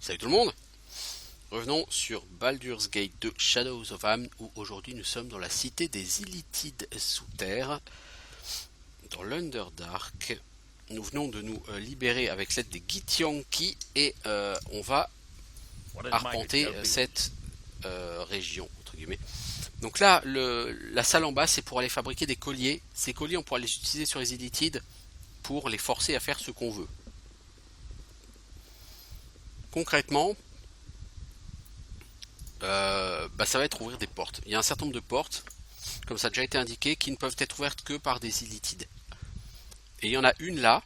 Salut tout le monde. Revenons sur Baldur's Gate 2 Shadows of Amn, où aujourd'hui nous sommes dans la cité des Illithides sous terre, dans l'Underdark. Nous venons de nous libérer avec l'aide des Githyanki et on va arpenter cette région, entre guillemets. Donc là, la salle en bas, c'est pour aller fabriquer des colliers. Ces colliers, on pourra les utiliser sur les Illithides pour les forcer à faire ce qu'on veut. Concrètement, ça va être ouvrir des portes. Il y a un certain nombre de portes, comme ça a déjà été indiqué, qui ne peuvent être ouvertes que par des Illithides. Et il y en a une là,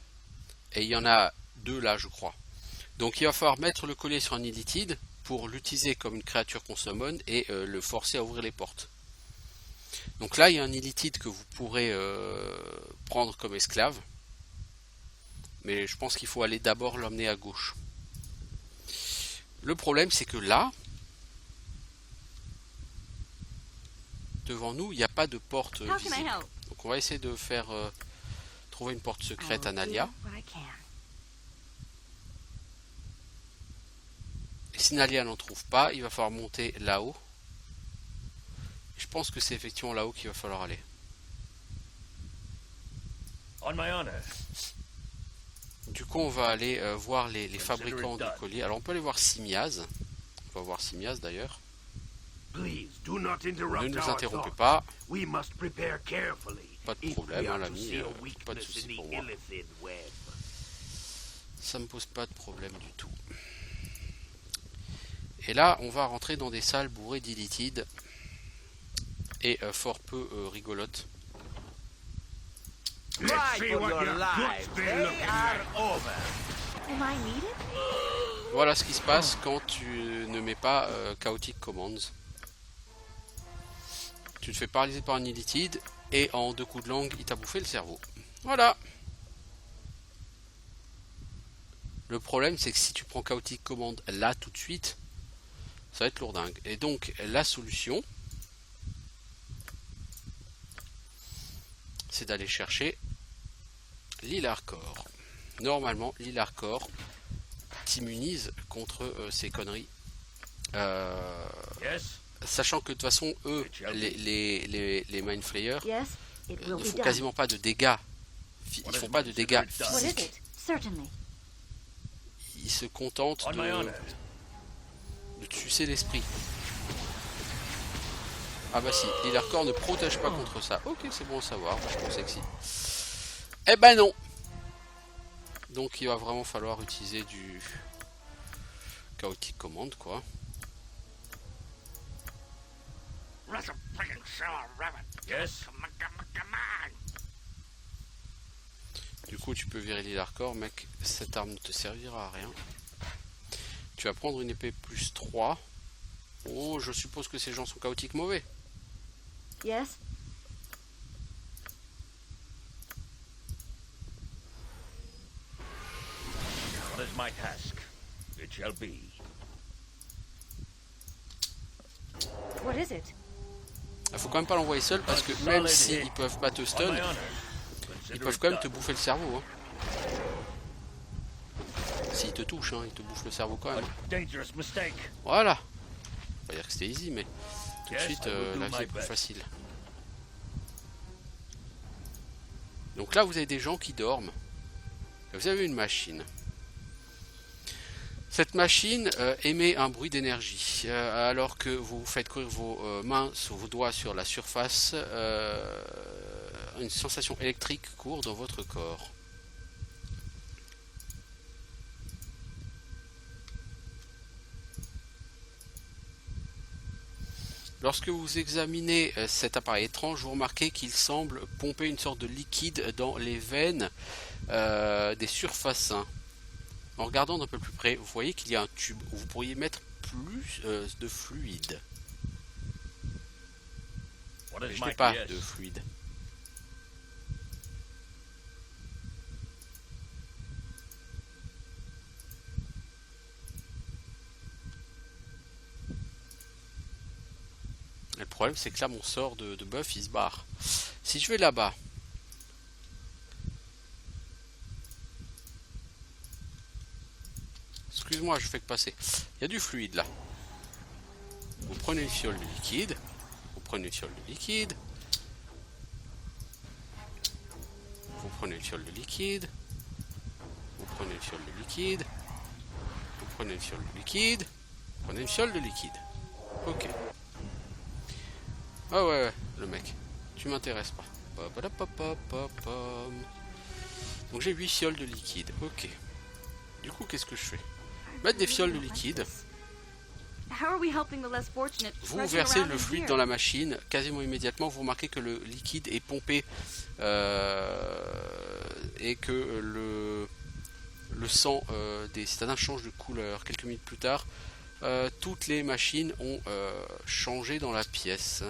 et il y en a deux là, je crois. Donc il va falloir mettre le collier sur un Illithide pour l'utiliser comme une créature qu'on summon et le forcer à ouvrir les portes. Donc là, il y a un Illithide que vous pourrez prendre comme esclave. Mais je pense qu'il faut aller d'abord l'emmener à gauche. Le problème, c'est que là, devant nous, il n'y a pas de porte visible. Donc on va essayer de faire trouver une porte secrète à Nalia. Et si Nalia n'en trouve pas, il va falloir monter là-haut. Je pense que c'est effectivement là-haut qu'il va falloir aller. Du coup, on va aller voir les fabricants de colliers. Alors on peut aller voir Simiaz. On va voir Simiaz d'ailleurs. Ne nous interrompez pas. Pas de problème, hein, l'ami. Pas de soucis pour moi. Ça me pose pas de problème du tout. Et là, on va rentrer dans des salles bourrées d'illithides. Et fort peu rigolotes. Voilà ce qui se passe quand tu ne mets pas Chaotic Commands. Tu te fais paralyser par un illithide et en 2 coups de langue, il t'a bouffé le cerveau. Voilà. Le problème, c'est que si tu prends Chaotic Command là tout de suite, ça va être lourdingue. Et donc, la solution, c'est d'aller chercher l'Ilarcor. Normalement, l'Ilarcor t'immunise contre ces conneries. Sachant que de toute façon, eux, les Mind Flayers, ne font quasiment pas de dégâts. Ils font pas de dégâts physiques. Ils se contentent de te sucer l'esprit. Ah bah si, l'Ilarcor ne protège pas contre ça. Ok, c'est bon à savoir, je pensais que si. Eh ben non. Donc il va vraiment falloir utiliser du Chaotic Command, quoi. Du coup tu peux virer l'Ilarcor, mec, cette arme ne te servira à rien. Tu vas prendre une épée plus 3. Oh, je suppose que ces gens sont chaotiques mauvais. Yes. What is my task? It shall be. What is it? Il faut quand même pas l'envoyer seul parce que même s'ils peuvent pas te stun, ils peuvent quand même te bouffer le cerveau. Hein. S'ils te touchent, hein, ils te bouffent le cerveau quand même. Voilà. On va dire que c'était easy, mais tout de suite la vie est plus facile. Donc là vous avez des gens qui dorment. Vous avez une machine. Cette machine émet un bruit d'énergie. Alors que vous faites courir vos mains sur vos doigts sur la surface, une sensation électrique court dans votre corps. Lorsque vous examinez cet appareil étrange, vous remarquez qu'il semble pomper une sorte de liquide dans les veines des surfaciens. En regardant d'un peu plus près, vous voyez qu'il y a un tube où vous pourriez mettre plus de fluide. Mais je n'ai pas de fluide. Et le problème, c'est que là, mon sort de buff, il se barre. Si je vais là-bas, excuse-moi, je fais que passer. Il y a du fluide là. Vous prenez une fiole de liquide. Vous prenez une fiole de liquide. Vous prenez une fiole de liquide. Vous prenez une fiole de liquide. Vous prenez une fiole de liquide. Vous prenez une fiole de liquide. Ok. Ah ouais, le mec. Tu m'intéresses pas. Donc j'ai 8 fioles de liquide. Ok. Du coup, qu'est-ce que je fais? Mettre des fioles de liquide. Vous versez le fluide dans la machine. Quasiment immédiatement, vous remarquez que le liquide est pompé et que le sang des citadins change de couleur. Quelques minutes plus tard, toutes les machines ont changé dans la pièce.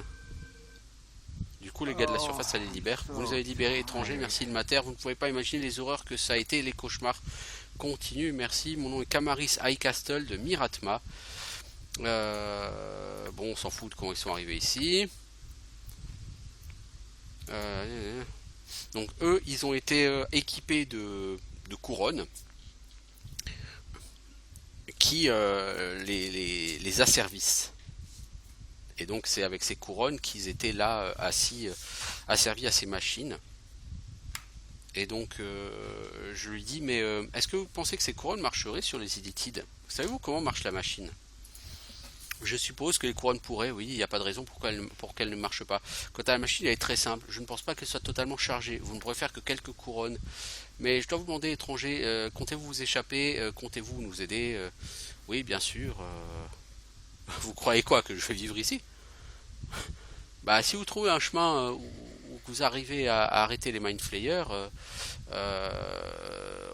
Du coup, les gars de la surface, ça les libère. Vous nous avez libérés, étrangers. Merci de ma terre. Vous ne pouvez pas imaginer les horreurs que ça a été. Les cauchemars continuent. Merci. Mon nom est Camaris Highcastle de Miratma. Bon, on s'en fout de comment ils sont arrivés ici. Donc, eux, ils ont été équipés de couronnes qui les asservissent. Et donc c'est avec ces couronnes qu'ils étaient là assis, asservis à ces machines. Et donc je lui dis, mais est-ce que vous pensez que ces couronnes marcheraient sur les illitides? Savez-vous comment marche la machine? Je suppose que les couronnes pourraient, oui, il n'y a pas de raison pour qu'elles ne marchent pas. Quant à la machine, elle est très simple. Je ne pense pas qu'elle soit totalement chargée. Vous ne pourrez faire que quelques couronnes. Mais je dois vous demander, étranger, comptez-vous vous échapper? Comptez-vous nous aider? Oui, bien sûr. Vous croyez quoi, que je vais vivre ici? Bah, si vous trouvez un chemin où vous arrivez à arrêter les Mindflayers,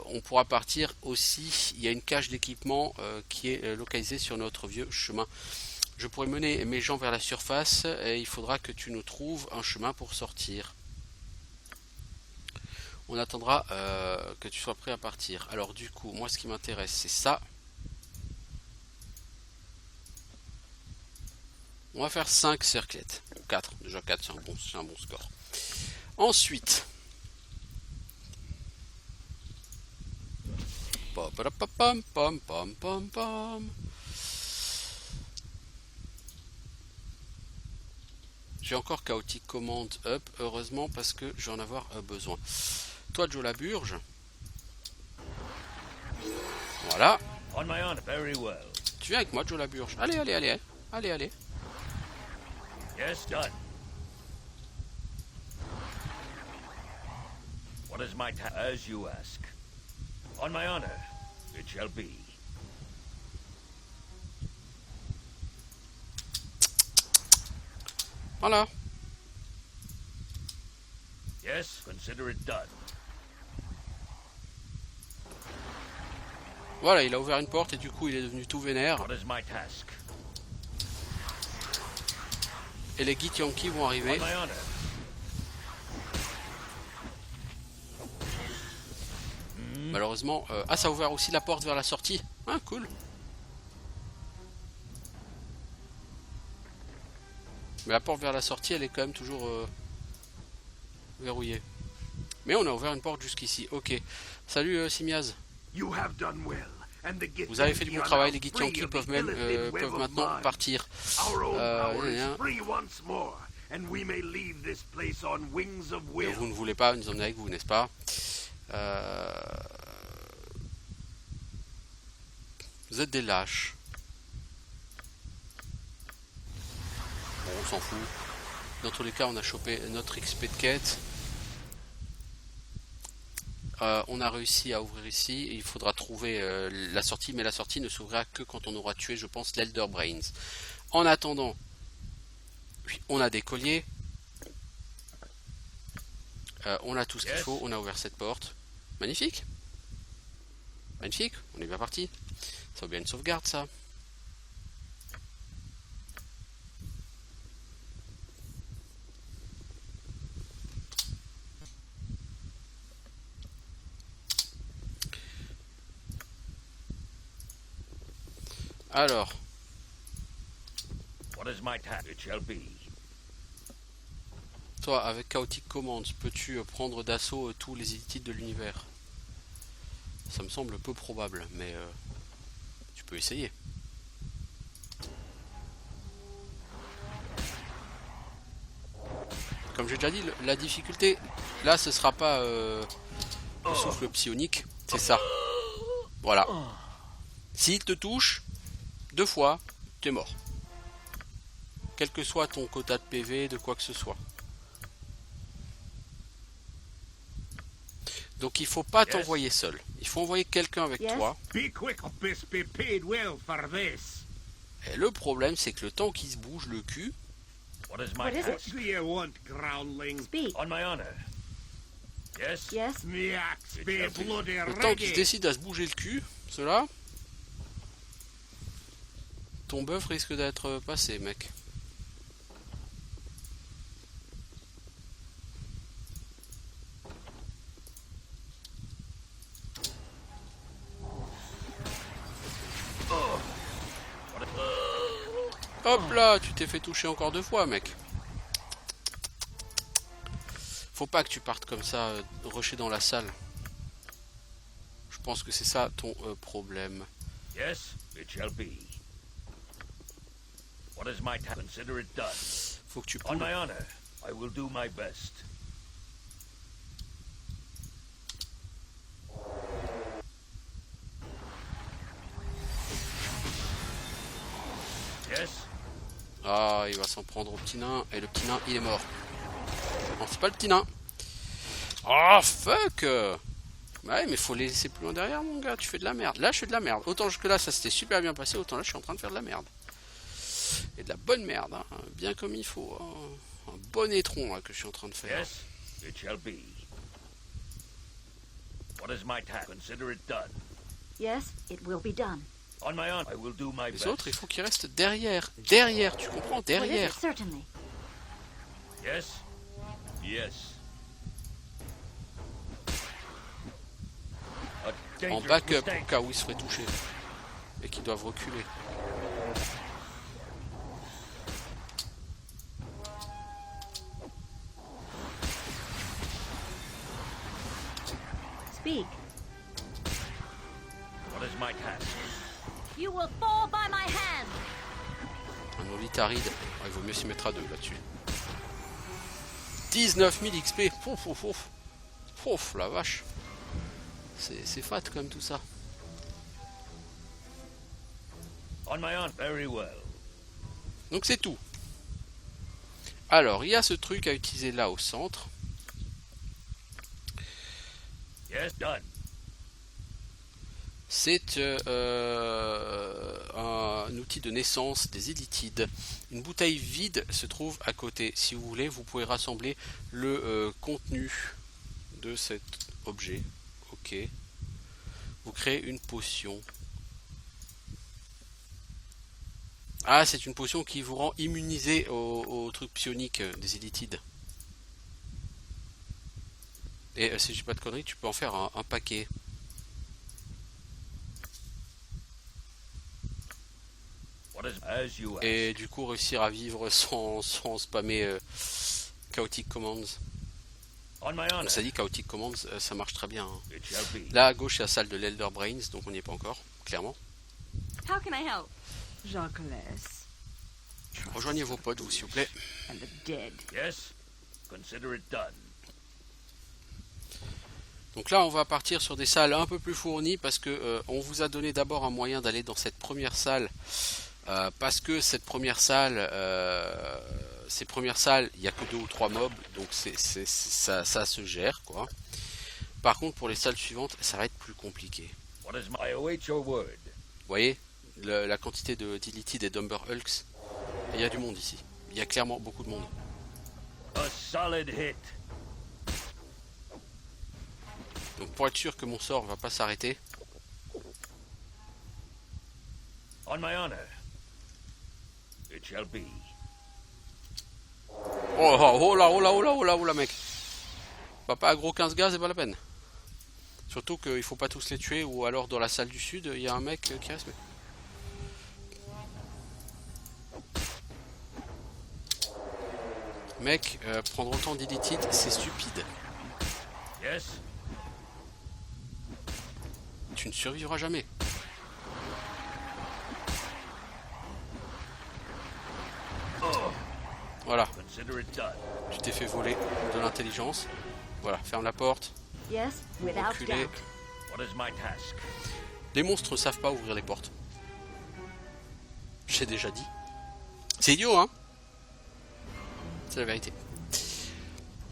on pourra partir aussi. Il y a une cache d'équipement qui est localisée sur notre vieux chemin. Je pourrais mener mes gens vers la surface et il faudra que tu nous trouves un chemin pour sortir. On attendra que tu sois prêt à partir. Alors du coup, moi ce qui m'intéresse c'est ça. On va faire 5 cerclettes. 4. Déjà 4, c'est un bon score. Ensuite. J'ai encore Chaotic Command up, heureusement, parce que je vais en avoir besoin. Toi, Joe Laburge. Voilà. Tu viens avec moi, Joe Laburge. Allez, allez, allez. Allez, allez. Yes, done. What is my task? As you ask. On my honor, it shall be. Voilà. Yes, consider it done. Voilà, il a ouvert une porte et du coup il est devenu tout vénère. What is my task? Et les Githyanki vont arriver. Malheureusement... Ah, ça a ouvert aussi la porte vers la sortie. Ah, cool. Mais la porte vers la sortie, elle est quand même toujours verrouillée. Mais on a ouvert une porte jusqu'ici. Ok. Salut Simiaz. Vous avez fait du bon travail. Les Githyanki peuvent maintenant partir. Et vous ne voulez pas nous emmener avec vous, n'est-ce pas? Vous êtes des lâches. Bon, on s'en fout. Dans tous les cas, on a chopé notre XP de quête. On a réussi à ouvrir ici. Il faudra trouver la sortie, mais la sortie ne s'ouvrira que quand on aura tué, je pense, l'Elder Brains. En attendant, on a des colliers. On a tout ce qu'il faut. On a ouvert cette porte. Magnifique. Magnifique. On est bien parti. Ça vaut bien une sauvegarde, ça. Alors. What is my task? It shall be. Toi, avec Chaotic Command, peux-tu prendre d'assaut tous les illitides de l'univers? Ça me semble peu probable, mais... peux essayer. Comme j'ai déjà dit, la difficulté, là, ce sera pas le souffle psionique, c'est ça. Voilà. S'il te touche 2 fois, tu es mort. Quel que soit ton quota de PV, de quoi que ce soit. Donc il faut pas t'envoyer seul. Il faut envoyer quelqu'un avec toi. Be quick or best be paid well for this. Et le problème, c'est que le temps qu'il se bouge le cul, What is What my is task? it? Do you want, groundling? Speak. On my honor. Yes? Yes? The axe be bloody le temps qu'il ready. décide à se bouger le cul, cela, ton bœuf risque d'être passé, mec. Hop là, tu t'es fait toucher encore 2 fois, mec. Faut pas que tu partes comme ça, rusher dans la salle. Je pense que c'est ça ton problème. Yes, it shall be. What is my task? Consider it done. Faut que tu On poules. my honor, I will do my best. Yes? Ah, il va s'en prendre au petit nain. Et le petit nain, il est mort. Non, c'est pas le petit nain. Oh, fuck. Ouais, mais faut les laisser plus loin derrière, mon gars. Tu fais de la merde. Là, je fais de la merde. Autant que là, ça s'était super bien passé. Autant là, je suis en train de faire de la merde. Et de la bonne merde. Hein. Bien comme il faut. Hein. Un bon étron, là, que je suis en train de faire. Yes, it shall be. What is my task? Consider it done. Yes, it will be done. On my honor, I will do my Les best. autres, il faut qu'ils restent derrière. Derrière, tu comprends? What is Derrière. it? Certainly. Yes? Yes. A En dangerous backup, mistake. au cas où ils seraient touchés. Et qu'ils doivent reculer. Speak. What is my task? You will fall by my hand. Un olitaride. Il vaut mieux s'y mettre à 2 là-dessus. 19 000 XP. Pouf, pouf, pouf. Pouf, la vache. C'est fat comme tout ça. On my honor, very well. Donc c'est tout. Alors, il y a ce truc à utiliser là au centre. Yes, done. C'est un outil de naissance des élitides. Une bouteille vide se trouve à côté. Si vous voulez, vous pouvez rassembler le contenu de cet objet. Ok. Vous créez une potion. Ah, c'est une potion qui vous rend immunisé au truc psionique des élitides. Et si je dis pas de conneries, tu peux en faire un paquet. What is as you ask? Et du coup réussir à vivre sans spammer Chaotic Commands. On my honor, Donc ça dit Chaotic Commands, ça marche très bien. Hein. it shall be. Là à gauche c'est la salle de l'Elder Brains, donc on n'y est pas encore, clairement. How can I help? Jacques. Rejoignez vos potes vous s'il vous plaît. And the dead. Yes, consider it done. Donc là on va partir sur des salles un peu plus fournies parce que on vous a donné d'abord un moyen d'aller dans cette première salle. Parce que cette première salle, il n'y a que 2 ou 3 mobs, donc ça se gère quoi. Par contre pour les salles suivantes, ça va être plus compliqué. What is my? I await your word. Vous voyez la quantité d'Illithid et d'Umber Hulks, il y a du monde ici. Il y a clairement beaucoup de monde. A solid hit. Donc pour être sûr que mon sort va pas s'arrêter, On my honor, it shall be. oh là, mec. Pas aggro 15 gars, c'est pas la peine. Surtout qu'il faut pas tous les tuer, ou alors dans la salle du sud, il y a un mec qui reste. Mec, prendre autant d'Illithid, c'est stupide. Yes, Tu ne survivras jamais. consider it done. Tu t'es fait voler de l'intelligence. Voilà, ferme la porte. Yes, without Reculez. doubt. What is my task? Les monstres ne savent pas ouvrir les portes. J'ai déjà dit. C'est idiot, hein? C'est la vérité.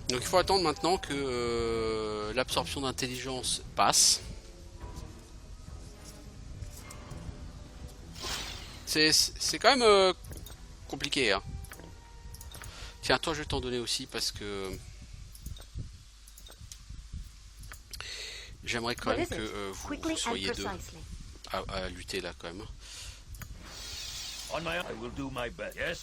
Donc il faut attendre maintenant que l'absorption d'intelligence passe. C'est quand même compliqué, hein. Tiens, toi je vais t'en donner aussi parce que j'aimerais quand What même is it? que vous Quickly and soyez deux precisely. à lutter là quand même. On my I will do my best. Yes?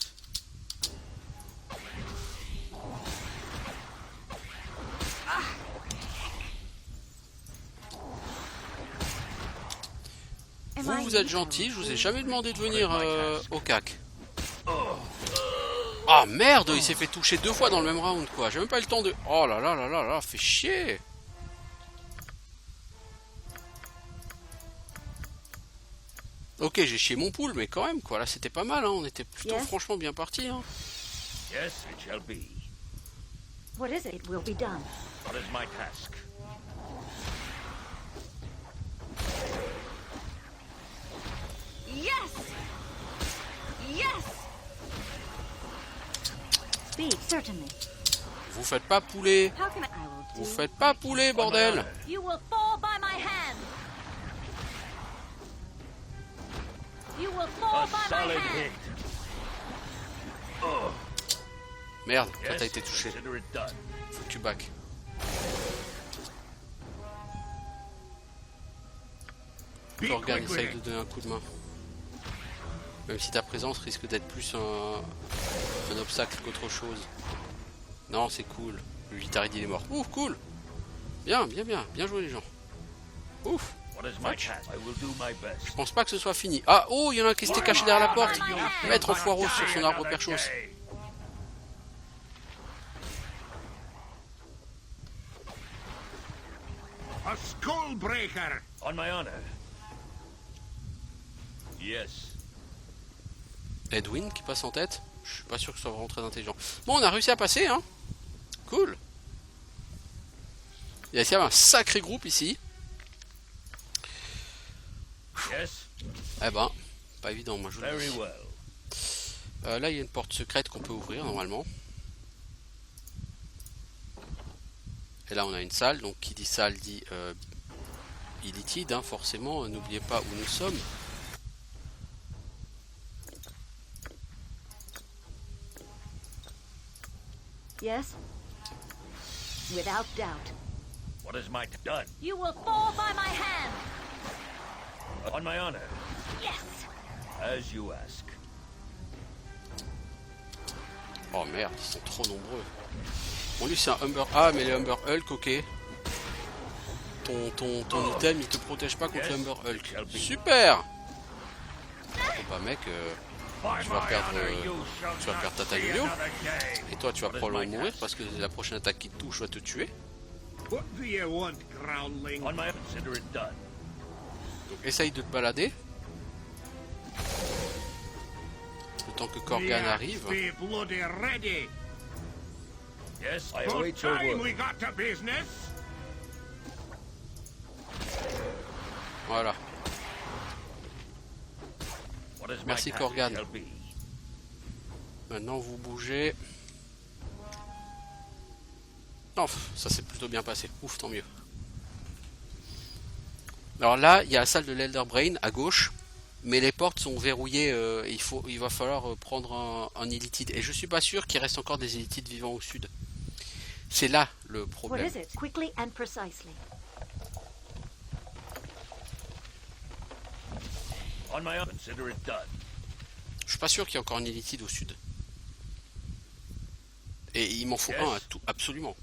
Am Vous, I vous êtes weak? gentil, je vous ai jamais demandé de venir au CAC. Ah merde, il s'est fait toucher 2 fois dans le même round quoi. J'ai même pas eu le temps de... Oh là là là là là, fait chier. Ok, j'ai chié mon poule, mais quand même quoi, là c'était pas mal, hein. On était plutôt Yes. franchement bien parti. Hein. Yes, it shall be. What is it? It will be done. What is my task? Yes! Yes! Speed, certainly. Vous faites pas poulet. How can I will Vous do. faites pas poulet, bordel. You will fall by my hand. You will fall A by my solid hand. hit. Merde, toi Yes, t'as été touché. consider it done. Faut que tu back. Be Corgan quick with essaye de it. donner un coup de main. Même si ta présence risque d'être plus un obstacle qu'autre chose. Non, c'est cool. Le Vitarid il est mort. Ouf, cool. Bien, bien, bien. Bien joué les gens. Ouf. What is my task? I will do my best. Je pense pas que ce soit fini. Ah, oh, il y en a un qui s'était caché derrière la porte. Maître Foireau sur son arbre perchos. A skull breaker. On my honor. Yes. Edwin qui passe en tête. Je suis pas sûr que ce soit vraiment très intelligent. Bon, on a réussi à passer, hein. Cool. Il y a quand même un sacré groupe ici. Yes. Eh ben, pas évident, moi je vous le Very dis. well. Là, il y a une porte secrète qu'on peut ouvrir normalement. Et là, on a une salle. Donc, qui dit salle dit illitide, hein, forcément. N'oubliez pas où nous sommes. Yes? Without doubt. What is my done? You will fall by my hand. On my honor. Yes! As you ask. Oh merde, ils sont trop nombreux. Bon, lui, c'est un Humber. Ah, mais les Humber Hulk, ok. Ton item, il te protège pas contre le Humber Hulk. Super! Bon, bah, mec, By tu vas my perdre, honor, you shall tu vas not perdre ta see taille-yo. another day. Et toi, tu vas What is probablement my mourir task? parce que la prochaine attaque qui te touche va te tuer. What do you want, groundling? On my consider it done. Donc, essaye de te balader. Le temps que Corgan arrive. Be bloody ready. Yes, I About await your time word. we got to business. Voilà. What is my Merci, task Corgan. shall be. Maintenant, vous bougez. Oh, ça s'est plutôt bien passé. Ouf, tant mieux. Alors là, il y a la salle de l'Elder Brain à gauche. Mais les portes sont verrouillées. Il va falloir prendre un illitide. Et je suis pas sûr qu'il reste encore des illitides vivants au sud. C'est là le What problème. is it? Quickly and precisely. On my honor, consider it done. Je suis pas sûr qu'il y ait encore un illitide au sud. Et il m'en faut un à tout, absolument.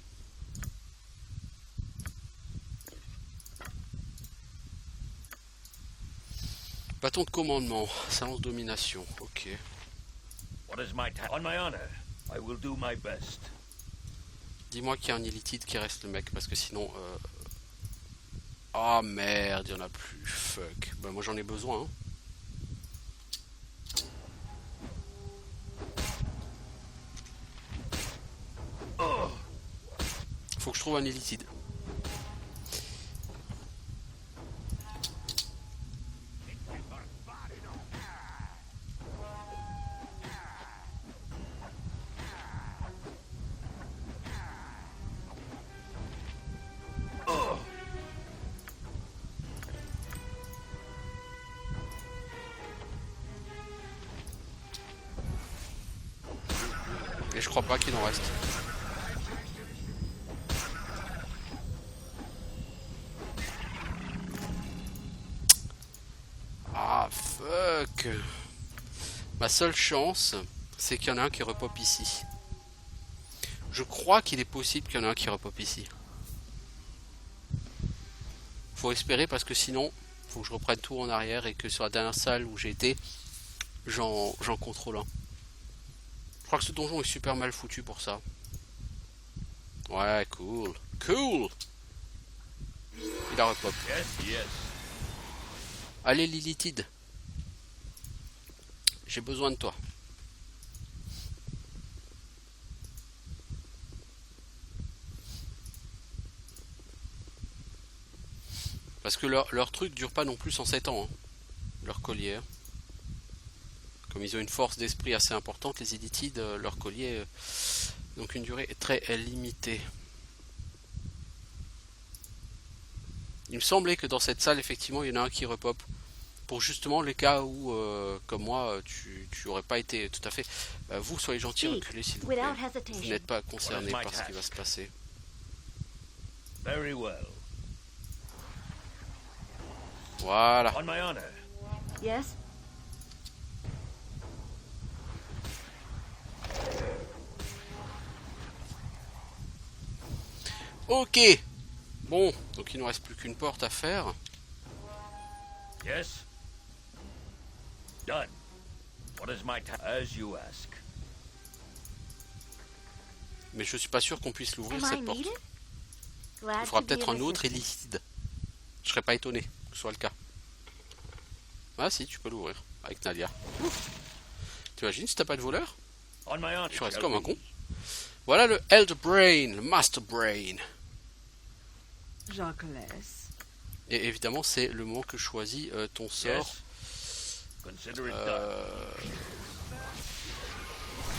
Bâton de commandement, salon de domination, ok. What is my task? On my honor, I will do my best. Dis-moi qu'il y a un illitide qui reste le mec, parce que sinon... Oh merde, il y en a plus, fuck. Bah moi j'en ai besoin, hein. Faut que je trouve un illithide. Et je crois pas qu'il en reste. Ah fuck. Ma seule chance, c'est qu'il y en a un qui repop ici. Je crois qu'il est possible qu'il y en a un qui repop ici. Faut espérer parce que sinon, faut que je reprenne tout en arrière et que sur la dernière salle où j'ai été, j'en contrôle un. Je crois que ce donjon est super mal foutu pour ça. Ouais, cool. Cool. Il a repop. Yes, yes. Allez, Lilithide. J'ai besoin de toi. Parce que leur truc dure pas non plus 107 ans. Hein. Leur collier. Comme ils ont une force d'esprit assez importante, les Illithides, leur collier, donc une durée très limitée. Il me semblait que dans cette salle, effectivement, il y en a un qui repop. Pour justement les cas où, comme moi, tu aurais pas été tout à fait... vous, soyez gentils, reculez s'il vous plaît. Vous n'êtes pas concerné par ce qui va se passer. Very well. Voilà. On my honor. Yes? Ok. Bon, donc il ne reste plus qu'une porte à faire. Yes. Done. What is my task? As you ask. Mais je suis pas sûr qu'on puisse l'ouvrir Am I cette porte. needed? Glad Il faudra to be peut-être of un autre assistance. Illithide. Je serais pas étonné que ce soit le cas. Ah si, tu peux l'ouvrir avec Nalia. T'imagines si t'as pas de voleur? On my honor. Tu restes comme un con. Voilà le Elder Brain, le Master Brain. Jacques laisse. Et évidemment, c'est le moment que je choisis ton sort. Yes. Consider it done.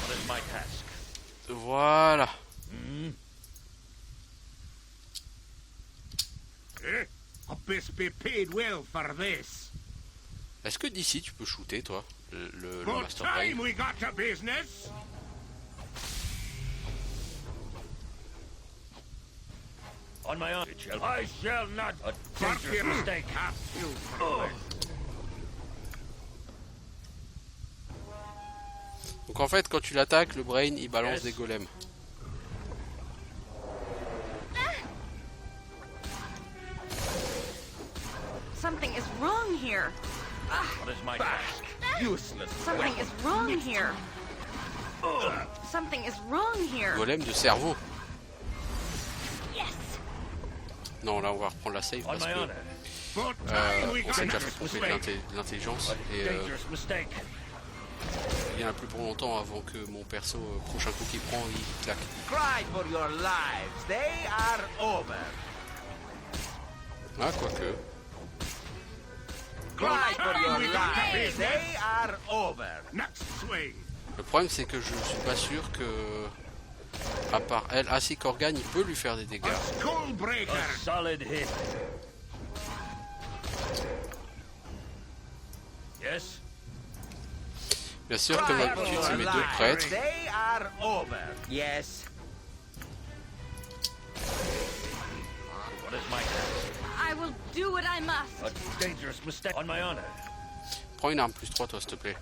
What is my task? Voilà. Hmm? Eh? I best be paid well for this. Est-ce que d'ici tu peux shooter, toi, le For Master Brain? time we got to business. On my honor. I shall not. A dangerous mistake. Half killed for it. Donc en fait, quand tu l'attaques, le Brain, il balance Yes. des golems. Something is wrong here. What is my task? Useless. Something is wrong here. Something is wrong here. Golem de cerveau. Yes. Non, là on va reprendre la save On parce my que honor. For time we on got s'est déjà to fait tromper de l'intelligence et Dangerous mistake. il y en a plus pour longtemps avant que mon perso, prochain coup qu'il prend, il claque. Cry for your lives. They are over. Ah, quoique. Cry for your time we got to lives. business. They are over. Next swing. Le problème c'est que je suis pas sûr que, à part elle, ah si Korgan il peut lui faire des dégâts. A skull breaker. A solid hit. Yes. Bien sûr, comme Cry for d'habitude, your c'est mes deux lives. prêtres. They are over. Yes. What is my task? I will do what I must. A dangerous mistake. On my honor. Prends une arme plus 3 toi s'il te plaît.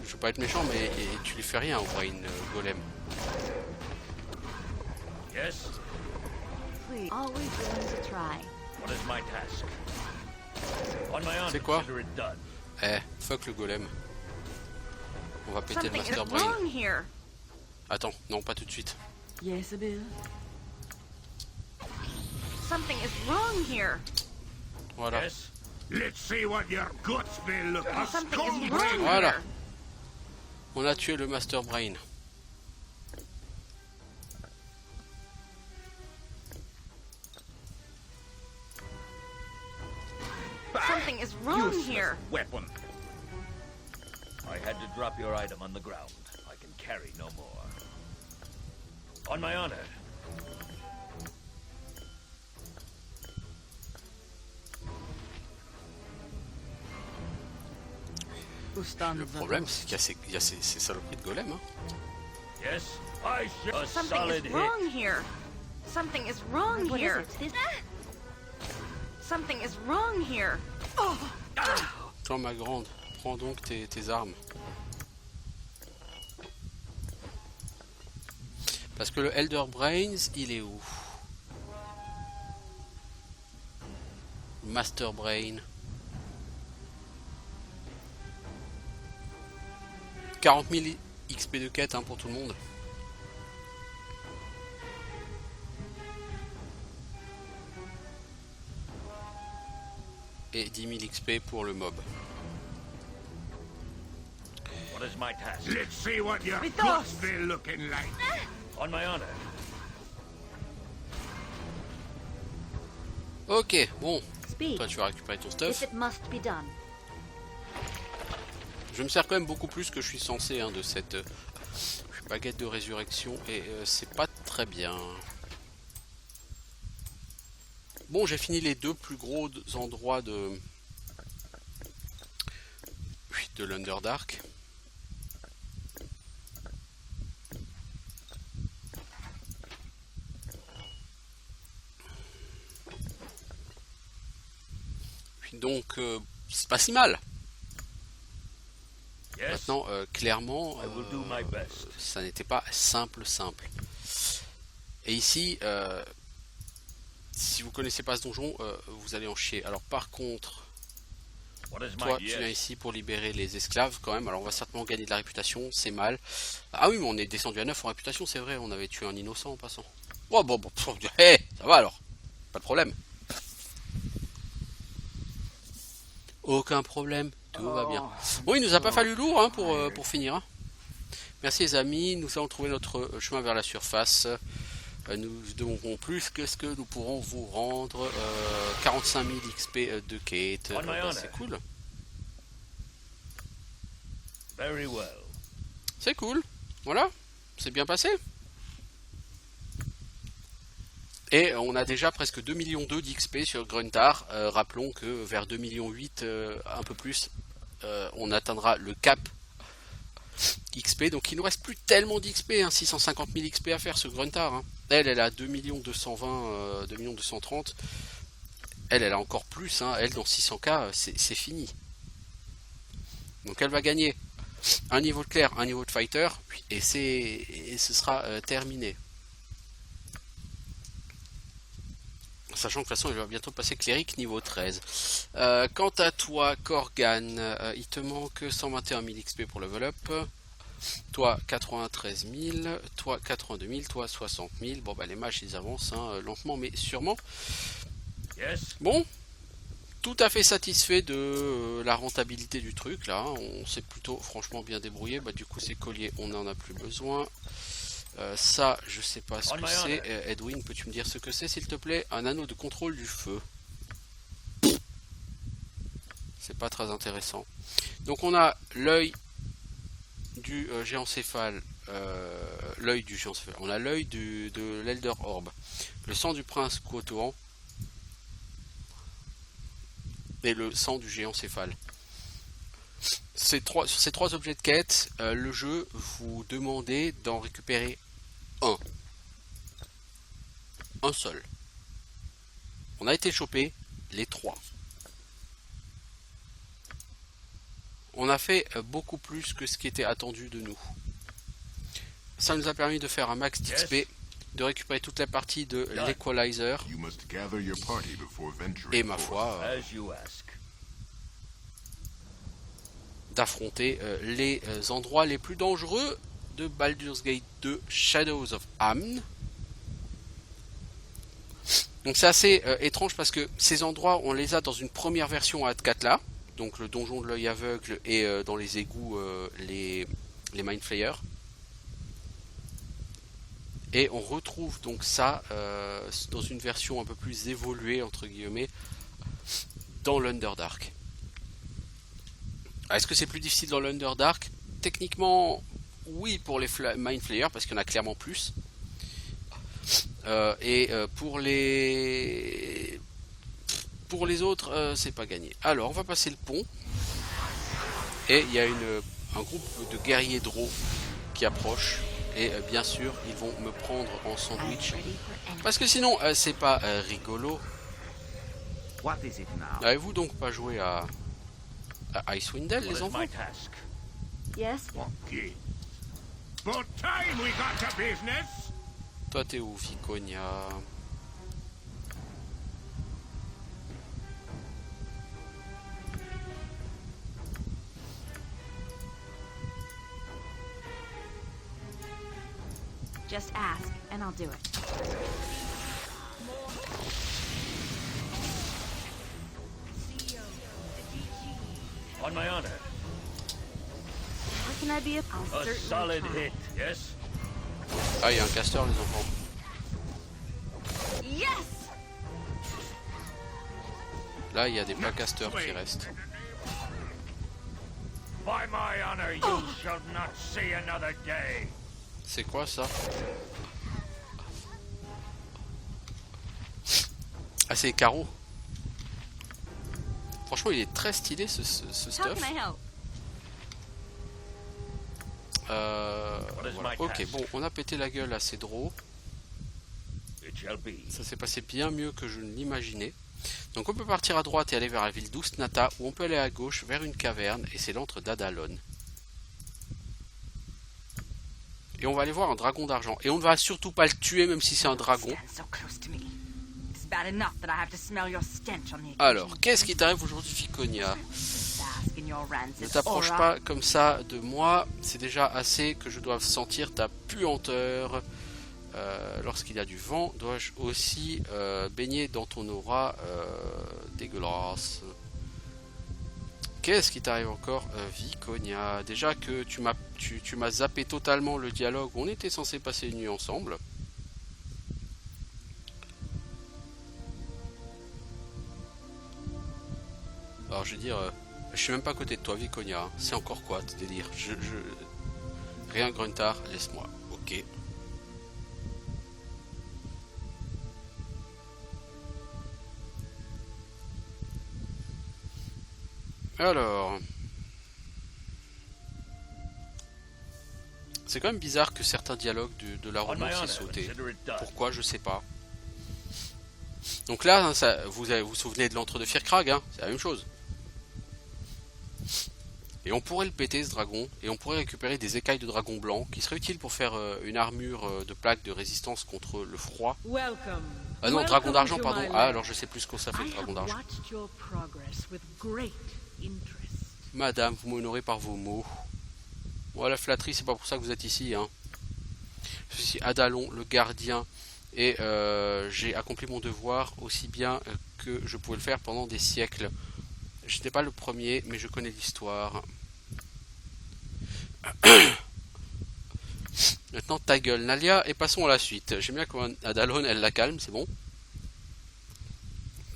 Je veux pas être méchant mais tu lui fais rien au Brain Golem. Yes. Please. Always willing to try. What is my task? On my honor. C'est quoi? Consider it done. Eh, fuck le golem. On va péter le Something is Master Brain. wrong here. Attends, non pas tout de suite. Yes, Bill. Something is wrong here. Voilà. Yes. Let's see what your guts may look. A Something skull is breaker. wrong Voilà. here. On a tué le Master Brain. Something is wrong Useless here. weapon. I had to drop your item on the ground. I can carry no more. On my honor. Le problème, c'est qu'il y a ces saloperies de golem. Hein. Yes, I should. A Something solid is hit. wrong here. Something is wrong What here. is it? Something is wrong here. Toi, ma grande, prends donc tes armes. Parce que le Elder Brains, il est où? Master Brain. 40 000 XP de quête hein, pour tout le monde. Et 10 000 XP pour le mob. What is my task? Let's see what your Vithos! guts be looking like. On my honor. Ok, bon. Speak. Toi, tu vas récupérer ton If stuff. it must be done. Je me sers quand même beaucoup plus que je suis censé hein, de cette baguette de résurrection. Et c'est pas très bien. Bon, j'ai fini les deux plus gros endroits de l'Underdark. Donc, c'est pas si mal. Yes. Maintenant, clairement, I will do my best. ça n'était pas simple. Et ici, si vous connaissez pas ce donjon, vous allez en chier. Alors par contre, What is toi, my tu viens yes? ici pour libérer les esclaves quand même. Alors on va certainement gagner de la réputation, c'est mal. Ah oui, mais on est descendu à 9 en réputation, c'est vrai. On avait tué un innocent en passant. Oh bon, hey, ça va alors. Pas de problème. Aucun problème, tout va bien. Bon, il nous a pas fallu lourd hein, pour finir. Hein. Merci les amis, nous allons trouver notre chemin vers la surface. Nous devrons plus que ce que nous pourrons vous rendre. 45 000 XP de Kate. On my honor. C'est cool. Very well. C'est cool. Voilà, c'est bien passé. Et on a déjà presque 2,2 millions d'XP sur Gruntar. Rappelons que vers 2,8 millions, un peu plus, on atteindra le cap XP. Donc il nous reste plus tellement d'XP, hein, 650 000 XP à faire sur Gruntar. Hein. Elle a 2 220, 2 230. Elle a encore plus. Hein. Elle, dans 600K, c'est fini. Donc elle va gagner un niveau de clerc, un niveau de fighter. Et ce sera terminé. Sachant que de toute façon, il va bientôt passer cléric niveau 13. Quant à toi, Corgan, il te manque 121 000 XP pour level up. Toi, 93 000. Toi, 82 000. Toi, 60 000. Bon, bah, les mages, ils avancent hein, lentement, mais sûrement. Yes. Bon, tout à fait satisfait de la rentabilité du truc, là. On s'est plutôt, franchement, bien débrouillé. Bah, du coup, ces colliers, on n'en a plus besoin. Ça, je sais pas ce que c'est. Edwin, peux-tu me dire ce que c'est, s'il te plaît? Un anneau de contrôle du feu. C'est pas très intéressant. Donc, on a l'œil du géant céphale. L'œil du géant céphale. On a l'œil de l'Elder Orb. Le sang du prince Quotoan. Et le sang du géant céphale. Sur ces trois objets de quête, le jeu vous demandait d'en récupérer un seul. On a été chopé les trois. On a fait beaucoup plus que ce qui était attendu de nous. Ça nous a permis de faire un max d'XP, de récupérer toute la partie de l'Equalizer. Et ma foi, As you ask. d'affronter les endroits les plus dangereux de Baldur's Gate 2 Shadows of Amn. Donc c'est assez étrange parce que ces endroits, on les a dans une première version à Atkatla, donc le donjon de l'œil aveugle et dans les égouts, les les Mind Flayers. Et on retrouve donc ça dans une version un peu plus évoluée, entre guillemets, dans l'Underdark. Est-ce que c'est plus difficile dans l'Underdark? Techniquement, oui, pour les Mind Flayers, parce qu'il y en a clairement plus. Pour les autres, c'est pas gagné. Alors, on va passer le pont. Et il y a un groupe de guerriers drôles qui approche. Et bien sûr, ils vont me prendre en sandwich. Parce que sinon, c'est pas rigolo. What is it now? Avez-vous donc pas joué à Icewind Dale, What les is enfants? my task? Yes? Okay. About time we got to business. Toi, t'es où, Viconia? Just ask, and I'll do it. On my honor. What can I be? I'll A certainly solid try. hit, yes? Ah, il y a un caster, les enfants. Yes! Là, il y a des pas casters qui restent. By my honor, you shall not see another day. C'est quoi ça? Ah, c'est les carreaux. Franchement, il est très stylé ce How stuff. can I help? Voilà. Ok, bon, on a pété la gueule à ces drôles. It shall be. Ça s'est passé bien mieux que je ne l'imaginais. Donc on peut partir à droite et aller vers la ville d'Ustnata, ou on peut aller à gauche vers une caverne, et c'est l'antre d'Adalon. Et on va aller voir un dragon d'argent. Et on ne va surtout pas le tuer, même si c'est un dragon. Stand so close to me. It's bad enough that I have to smell your stench on the occasion. Alors, qu'est-ce qui t'arrive aujourd'hui, Viconia? Bask in your rancid Ne t'approche aura. pas comme ça de moi. C'est déjà assez que je doive sentir ta puanteur. Lorsqu'il y a du vent, dois-je aussi baigner dans ton aura dégueulasse? Qu'est-ce qui t'arrive encore, Viconia? Déjà que tu m'as zappé totalement le dialogue. On était censé passer une nuit ensemble. Alors je veux dire, je suis même pas à côté de toi, Viconia. Hein. C'est encore quoi ce délire? Rien, Gruntar, laisse-moi. Ok. Alors, c'est quand même bizarre que certains dialogues de la On my romance aient honor, sauté. consider it done. Pourquoi, je sais pas. Donc là, hein, ça, vous vous souvenez de l'antre de Firkrag, hein, c'est la même chose. Et on pourrait le péter, ce dragon, et on pourrait récupérer des écailles de dragon blanc qui seraient utiles pour faire une armure de plaque de résistance contre le froid. Welcome. Ah non, dragon Welcome d'argent, to pardon. my Ah, land. alors je sais plus ce que ça fait, le I dragon have d'argent. watched your progress with great interest. Madame, vous m'honorez par vos mots. Moi, la flatterie, c'est pas pour ça que vous êtes ici. Hein. Je suis Adalon, le gardien, et j'ai accompli mon devoir aussi bien que je pouvais le faire pendant des siècles. Je n'étais pas le premier, mais je connais l'histoire. Maintenant, ta gueule, Nalia, et passons à la suite. J'aime bien comment Adalon, elle la calme, c'est bon.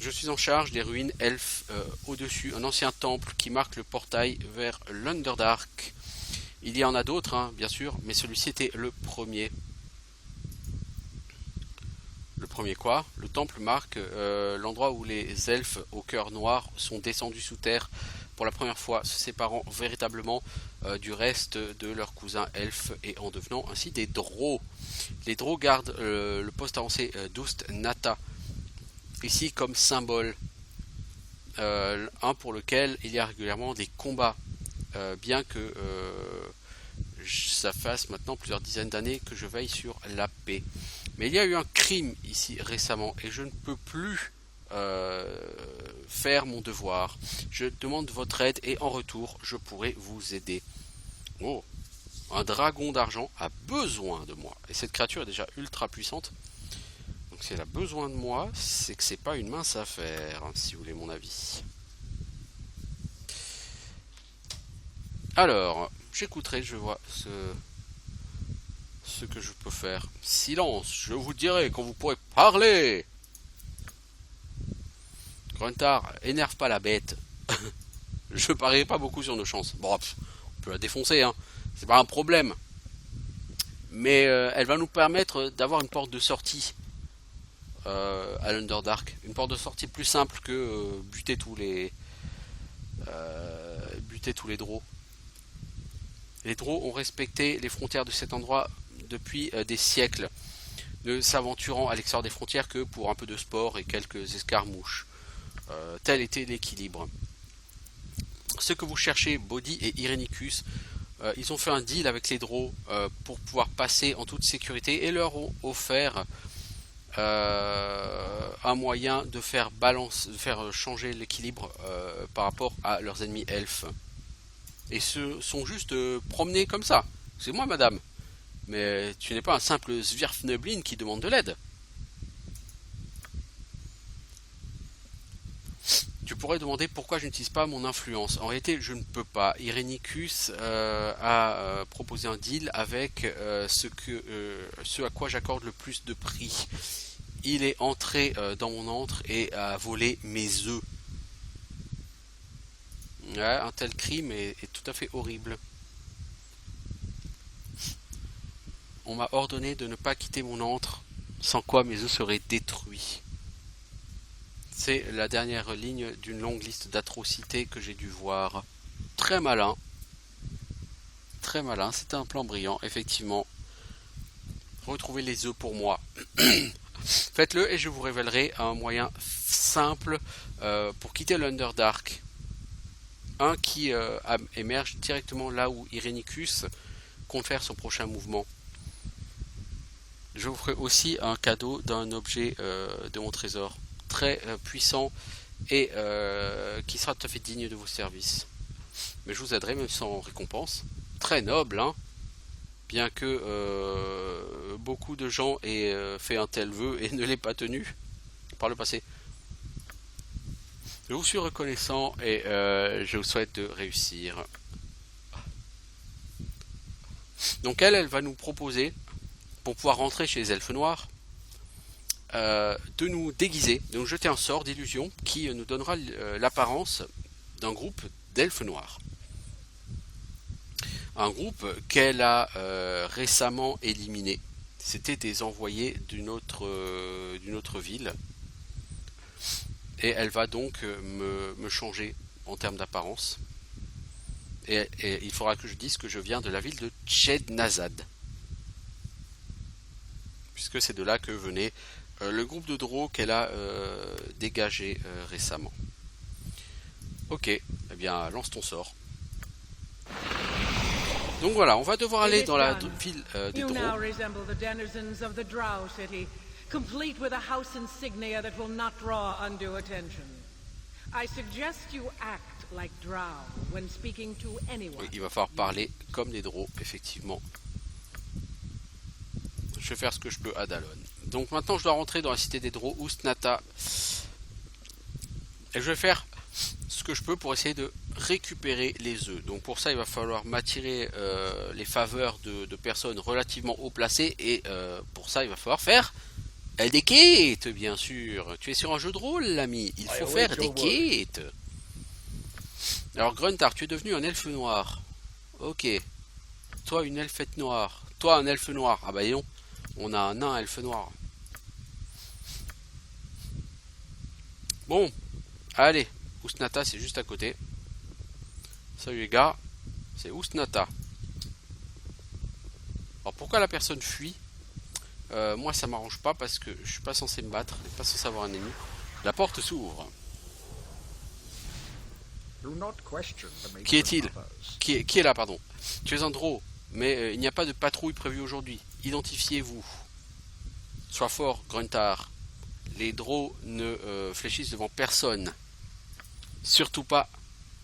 Je suis en charge des ruines elfes au-dessus, un ancien temple qui marque le portail vers l'Underdark. Il y en a d'autres, hein, bien sûr, mais celui-ci était le premier. Le premier quoi? Le temple marque l'endroit où les elfes au cœur noir sont descendus sous terre pour la première fois, se séparant véritablement du reste de leurs cousins elfes et en devenant ainsi des drôles. Les drôles gardent le poste avancé d'Ustnata, ici comme symbole, un pour lequel il y a régulièrement des combats, bien que ça fasse maintenant plusieurs dizaines d'années que je veille sur la paix. Mais il y a eu un crime ici récemment et je ne peux plus faire mon devoir. Je demande votre aide et en retour je pourrai vous aider. Oh, un dragon d'argent a besoin de moi et cette créature est déjà ultra puissante. Donc si elle a besoin de moi, c'est que c'est pas une mince affaire, hein, si vous voulez mon avis. Alors, j'écouterai, je vois ce que je peux faire. Silence, je vous dirai quand vous pourrez parler. Gruntar, énerve pas la bête. Je parierai pas beaucoup sur nos chances. Bon, on peut la défoncer, hein. C'est pas un problème. Mais elle va nous permettre d'avoir une porte de sortie à l'Underdark. Une porte de sortie plus simple que buter tous les Drow. Les Drow ont respecté les frontières de cet endroit depuis des siècles, ne s'aventurant à l'extérieur des frontières que pour un peu de sport et quelques escarmouches. Tel était l'équilibre. Ce que vous cherchez, Bodhi et Irenicus, ils ont fait un deal avec les Drow pour pouvoir passer en toute sécurité et leur ont offert un moyen de faire changer l'équilibre par rapport à leurs ennemis elfes. Et se sont juste promenés comme ça. C'est moi, madame. Mais tu n'es pas un simple Svirfneblin qui demande de l'aide. Tu pourrais demander pourquoi je n'utilise pas mon influence. En réalité, je ne peux pas. Irenicus a proposé un deal avec ce à quoi j'accorde le plus de prix. Il est entré dans mon antre et a volé mes œufs. Ouais, un tel crime est tout à fait horrible. On m'a ordonné de ne pas quitter mon antre, sans quoi mes œufs seraient détruits. C'est la dernière ligne d'une longue liste d'atrocités que j'ai dû voir. Très malin. Très malin, c'était un plan brillant, effectivement. Retrouvez les œufs pour moi. Faites-le et je vous révélerai un moyen simple pour quitter l'Underdark. Un qui émerge directement là où Irenicus compte faire son prochain mouvement. Je vous ferai aussi un cadeau d'un objet de mon trésor. Très puissant et qui sera tout à fait digne de vos services. Mais je vous aiderai même sans récompense. Très noble, hein. Bien que beaucoup de gens aient fait un tel vœu et ne l'aient pas tenu par le passé. Je vous suis reconnaissant et je vous souhaite de réussir. Donc elle va nous proposer, pour pouvoir rentrer chez les elfes noirs, de nous déguiser, de nous jeter un sort d'illusion qui nous donnera l'apparence d'un groupe d'elfes noirs. Un groupe qu'elle a récemment éliminé. C'était des envoyés d'une autre ville. Et elle va donc me changer en termes d'apparence. Et il faudra que je dise que je viens de la ville de Tchednazad. Puisque c'est de là que venait le groupe de Drow qu'elle a dégagé récemment. Ok, eh bien lance ton sort. Donc voilà, on va devoir aller dans la ville des Drow. Complete with a house insignia that will not draw undue attention. I suggest you act like Drow when speaking to anyone. Oui, il va falloir parler comme des Drow, effectivement. Je vais faire ce que je peux à Dallon. Donc maintenant, je dois rentrer dans la cité des Drow, Ustnata. Et je vais faire ce que je peux pour essayer de récupérer les œufs. Donc pour ça, il va falloir m'attirer les faveurs de personnes relativement haut placées. Et pour ça, il va falloir faire des quêtes, bien sûr. Tu es sur un jeu de rôle, l'ami. Il faut faire des quêtes. Alors, Gruntar, tu es devenu un elfe noir. Ok. Toi, une elfette noire. Toi, un elfe noir. Ah bah non. On a un nain elfe noir. Bon. Allez. Ustnata, c'est juste à côté. Salut les gars. C'est Ustnata. Alors, pourquoi la personne fuit ? Moi ça m'arrange pas parce que je suis pas censé me battre, je suis pas censé avoir un ennemi. La porte s'ouvre. Qui est-il ? Qui est là, pardon ? Tu es un Drow, mais il n'y a pas de patrouille prévue aujourd'hui. Identifiez-vous. Sois fort, Gruntar. Les Drow ne fléchissent devant personne. Surtout pas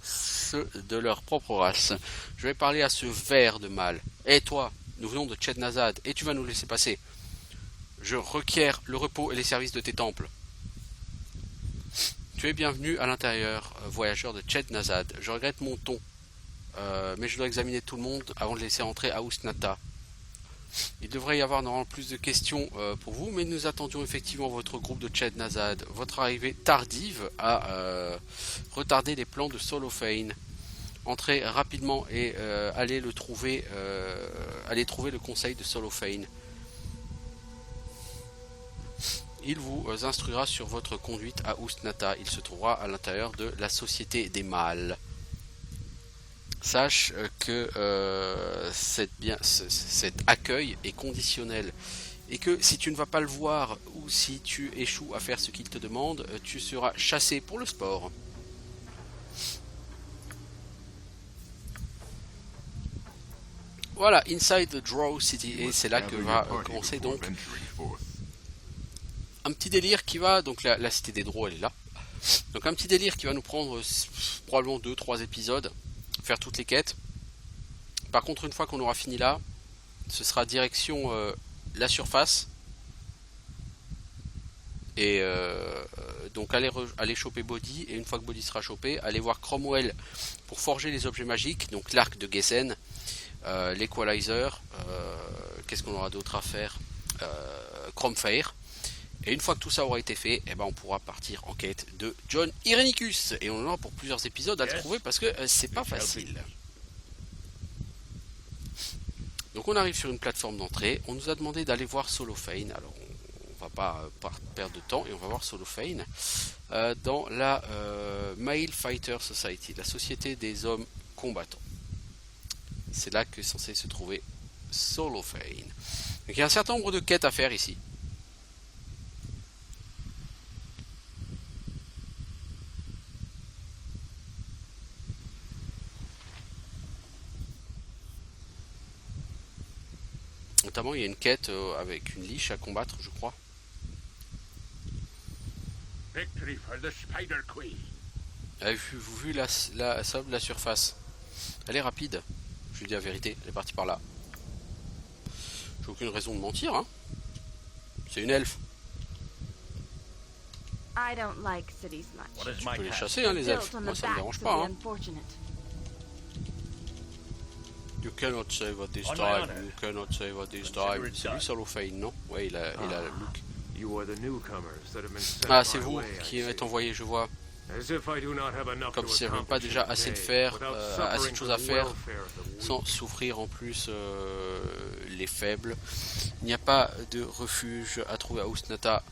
ceux de leur propre race. Je vais parler à ce ver de mâle. Et toi, nous venons de Tchednazad et tu vas nous laisser passer. Je requiers le repos et les services de tes temples. Tu es bienvenu à l'intérieur, voyageur de Tchednazad. Je regrette mon ton. mais je dois examiner tout le monde avant de laisser entrer à Usnata. Il devrait y avoir normalement plus de questions pour vous, mais nous attendions effectivement votre groupe de Ched Nazad. Votre arrivée tardive a retardé les plans de Solofane. Entrez rapidement et allez trouver le conseil de Solofane. Il vous instruira sur votre conduite à Usnata. Il se trouvera à l'intérieur de la Société des Mâles. Sache que cet accueil est conditionnel et que si tu ne vas pas le voir ou si tu échoues à faire ce qu'il te demande, tu seras chassé pour le sport. Voilà, Inside the Drow City, et c'est là que va commencer donc un petit délire qui va, donc la cité des Drow elle est là, donc un petit délire qui va nous prendre probablement 2-3 épisodes, faire toutes les quêtes. Par contre, une fois qu'on aura fini là, ce sera direction la surface, et donc aller choper Body, et une fois que Body sera chopé, aller voir Cromwell pour forger les objets magiques, donc l'arc de Gessen, l'Equalizer, qu'est-ce qu'on aura d'autre à faire, Chromefire. Et une fois que tout ça aura été fait, eh ben on pourra partir en quête de John Irenicus. Et on en aura pour plusieurs épisodes à le trouver parce que c'est pas facile. Donc on arrive sur une plateforme d'entrée. On nous a demandé d'aller voir Solofane. Alors on va pas perdre de temps et on va voir Solofane dans la Male Fighter Society, la société des hommes combattants. C'est là que est censé se trouver Solofane. Donc il y a un certain nombre de quêtes à faire ici. Notamment, il y a une quête avec une liche à combattre, je crois. Victory for the Spider Queen. Avez-vous vu la somme de la surface? Elle est rapide. Je lui dis la vérité, elle est partie par là. J'ai aucune raison de mentir, hein. C'est une elfe. I don't like cities much. What is Tu my peux les task? chasser, hein, les elfes. Built on Moi, the ça me backs dérange of pas, the hein. unfortunate. You cannot save at this On my time. honor. You cannot save at this Consider time. it C'est lui done. Solofane, non? Ouais, il a le look. You are the newcomers that have been sent Ah, c'est my vous way, I qui see. êtes envoyé, je vois. As if I do not have enough Comme to si j'avais pas accomplish déjà in a assez de day, faire, without assez suffering de choses for à the faire, welfare of the weak. sans souffrir en plus les faibles. Il n'y a pas de refuge à trouver à Usnata.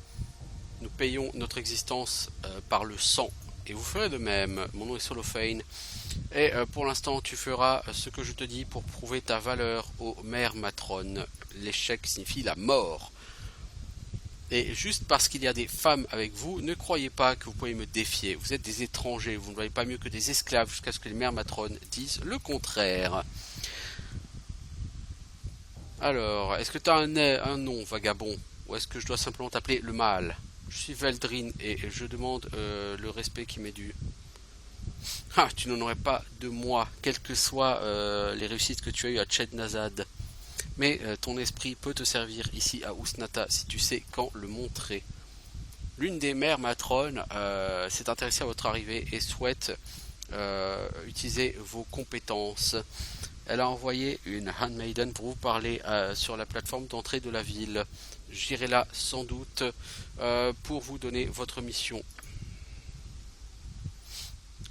Nous payons notre existence par le sang. Et vous ferez de même. Mon nom est Solofane. Et pour l'instant, tu feras ce que je te dis pour prouver ta valeur aux mères matrones. L'échec signifie la mort. Et juste parce qu'il y a des femmes avec vous, ne croyez pas que vous pouvez me défier. Vous êtes des étrangers, vous ne voyez pas mieux que des esclaves jusqu'à ce que les mères matrones disent le contraire. Alors, est-ce que tu as un nom, vagabond? Ou est-ce que je dois simplement t'appeler le mâle? Je suis Veldrin et je demande le respect qui m'est dû. Ah, tu n'en aurais pas de moi, quelles que soient les réussites que tu as eues à Ched Nazad. Mais ton esprit peut te servir ici à Usnata si tu sais quand le montrer. L'une des mères matrones s'est intéressée à votre arrivée et souhaite utiliser vos compétences. Elle a envoyé une handmaiden pour vous parler sur la plateforme d'entrée de la ville. J'irai là sans doute pour vous donner votre mission.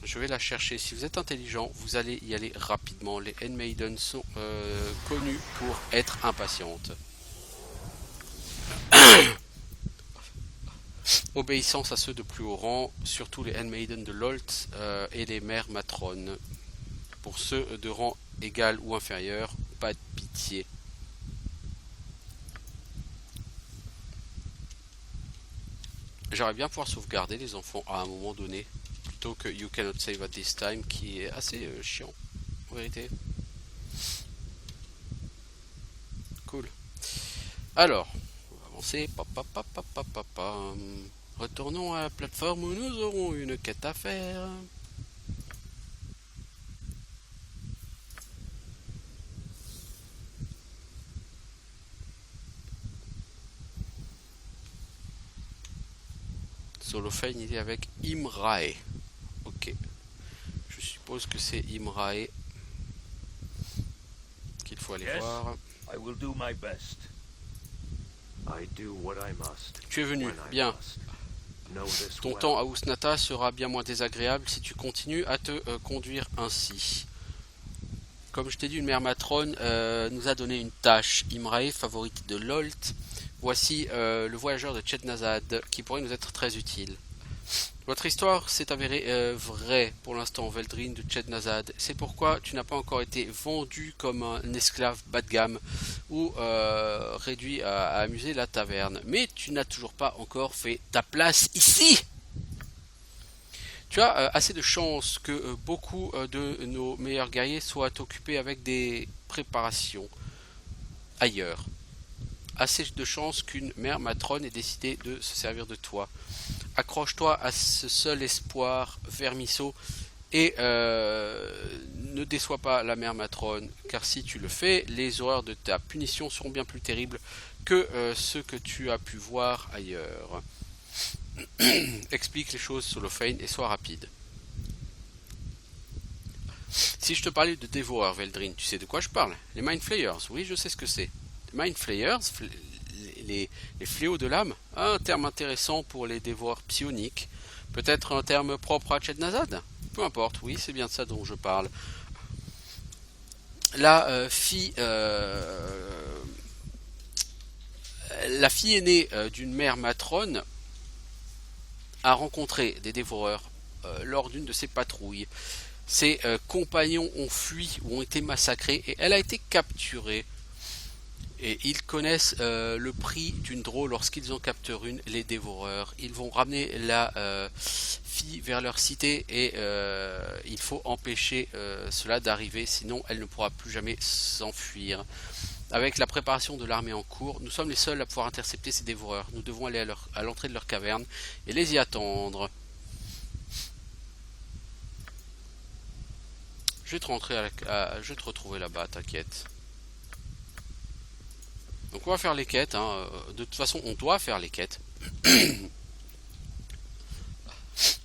Je vais la chercher. Si vous êtes intelligent, vous allez y aller rapidement. Les handmaidens sont connues pour être impatientes. Obéissance à ceux de plus haut rang, surtout les handmaidens de Lolt et les mères matrones. Pour ceux de rang égal ou inférieur, pas de pitié. J'aimerais bien pouvoir sauvegarder les enfants à un moment donné, plutôt que You Cannot Save at This Time, qui est assez chiant, en vérité. Cool. Alors, on va avancer. Retournons à la plateforme où nous aurons une quête à faire. Solofane, il est avec Imrae. Ok. Je suppose que c'est Imrae. faut aller Yes. voir. I will do my best. I do what I must. Tu es venu, when I bien. must. Know this Ton well. temps à Usnata sera bien moins désagréable si tu continues à te conduire ainsi. Comme je t'ai dit, une mère matrone nous a donné une tâche. Imrae, favorite de Lolt. Voici le voyageur de Chetnazad qui pourrait nous être très utile. Votre histoire s'est avérée vraie pour l'instant, Veldrin de Chetnazad. C'est pourquoi tu n'as pas encore été vendu comme un esclave bas de gamme ou réduit à amuser la taverne. Mais tu n'as toujours pas encore fait ta place ici. Tu as assez de chance que beaucoup de nos meilleurs guerriers soient occupés avec des préparations ailleurs. Assez de chance qu'une mère matrone ait décidé de se servir de toi. Accroche-toi à ce seul espoir, Vermisseau, et ne déçois pas la mère matrone, car si tu le fais, les horreurs de ta punition seront bien plus terribles que ce que tu as pu voir ailleurs. Explique les choses, Solofane, et sois rapide. Si je te parlais de dévoreurs, Veldrin, tu sais de quoi je parle? Les Mind Flayers, oui, je sais ce que c'est. Les Mind Flayers, les fléaux de l'âme, un terme intéressant pour les dévoreurs psioniques. Peut-être un terme propre à Chetnazad? Peu importe, oui, c'est bien de ça dont je parle. La fille aînée d'une mère matrone a rencontré des dévoreurs lors d'une de ses patrouilles. Ses compagnons ont fui ou ont été massacrés et elle a été capturée. Et ils connaissent le prix d'une drôle lorsqu'ils en capturent une, les dévoreurs. Ils vont ramener la fille vers leur cité et il faut empêcher cela d'arriver, sinon elle ne pourra plus jamais s'enfuir. Avec la préparation de l'armée en cours, nous sommes les seuls à pouvoir intercepter ces dévoreurs. Nous devons aller à l'entrée de leur caverne et les y attendre. Je vais te retrouver là-bas, t'inquiète. Donc on va faire les quêtes, hein. De toute façon on doit faire les quêtes.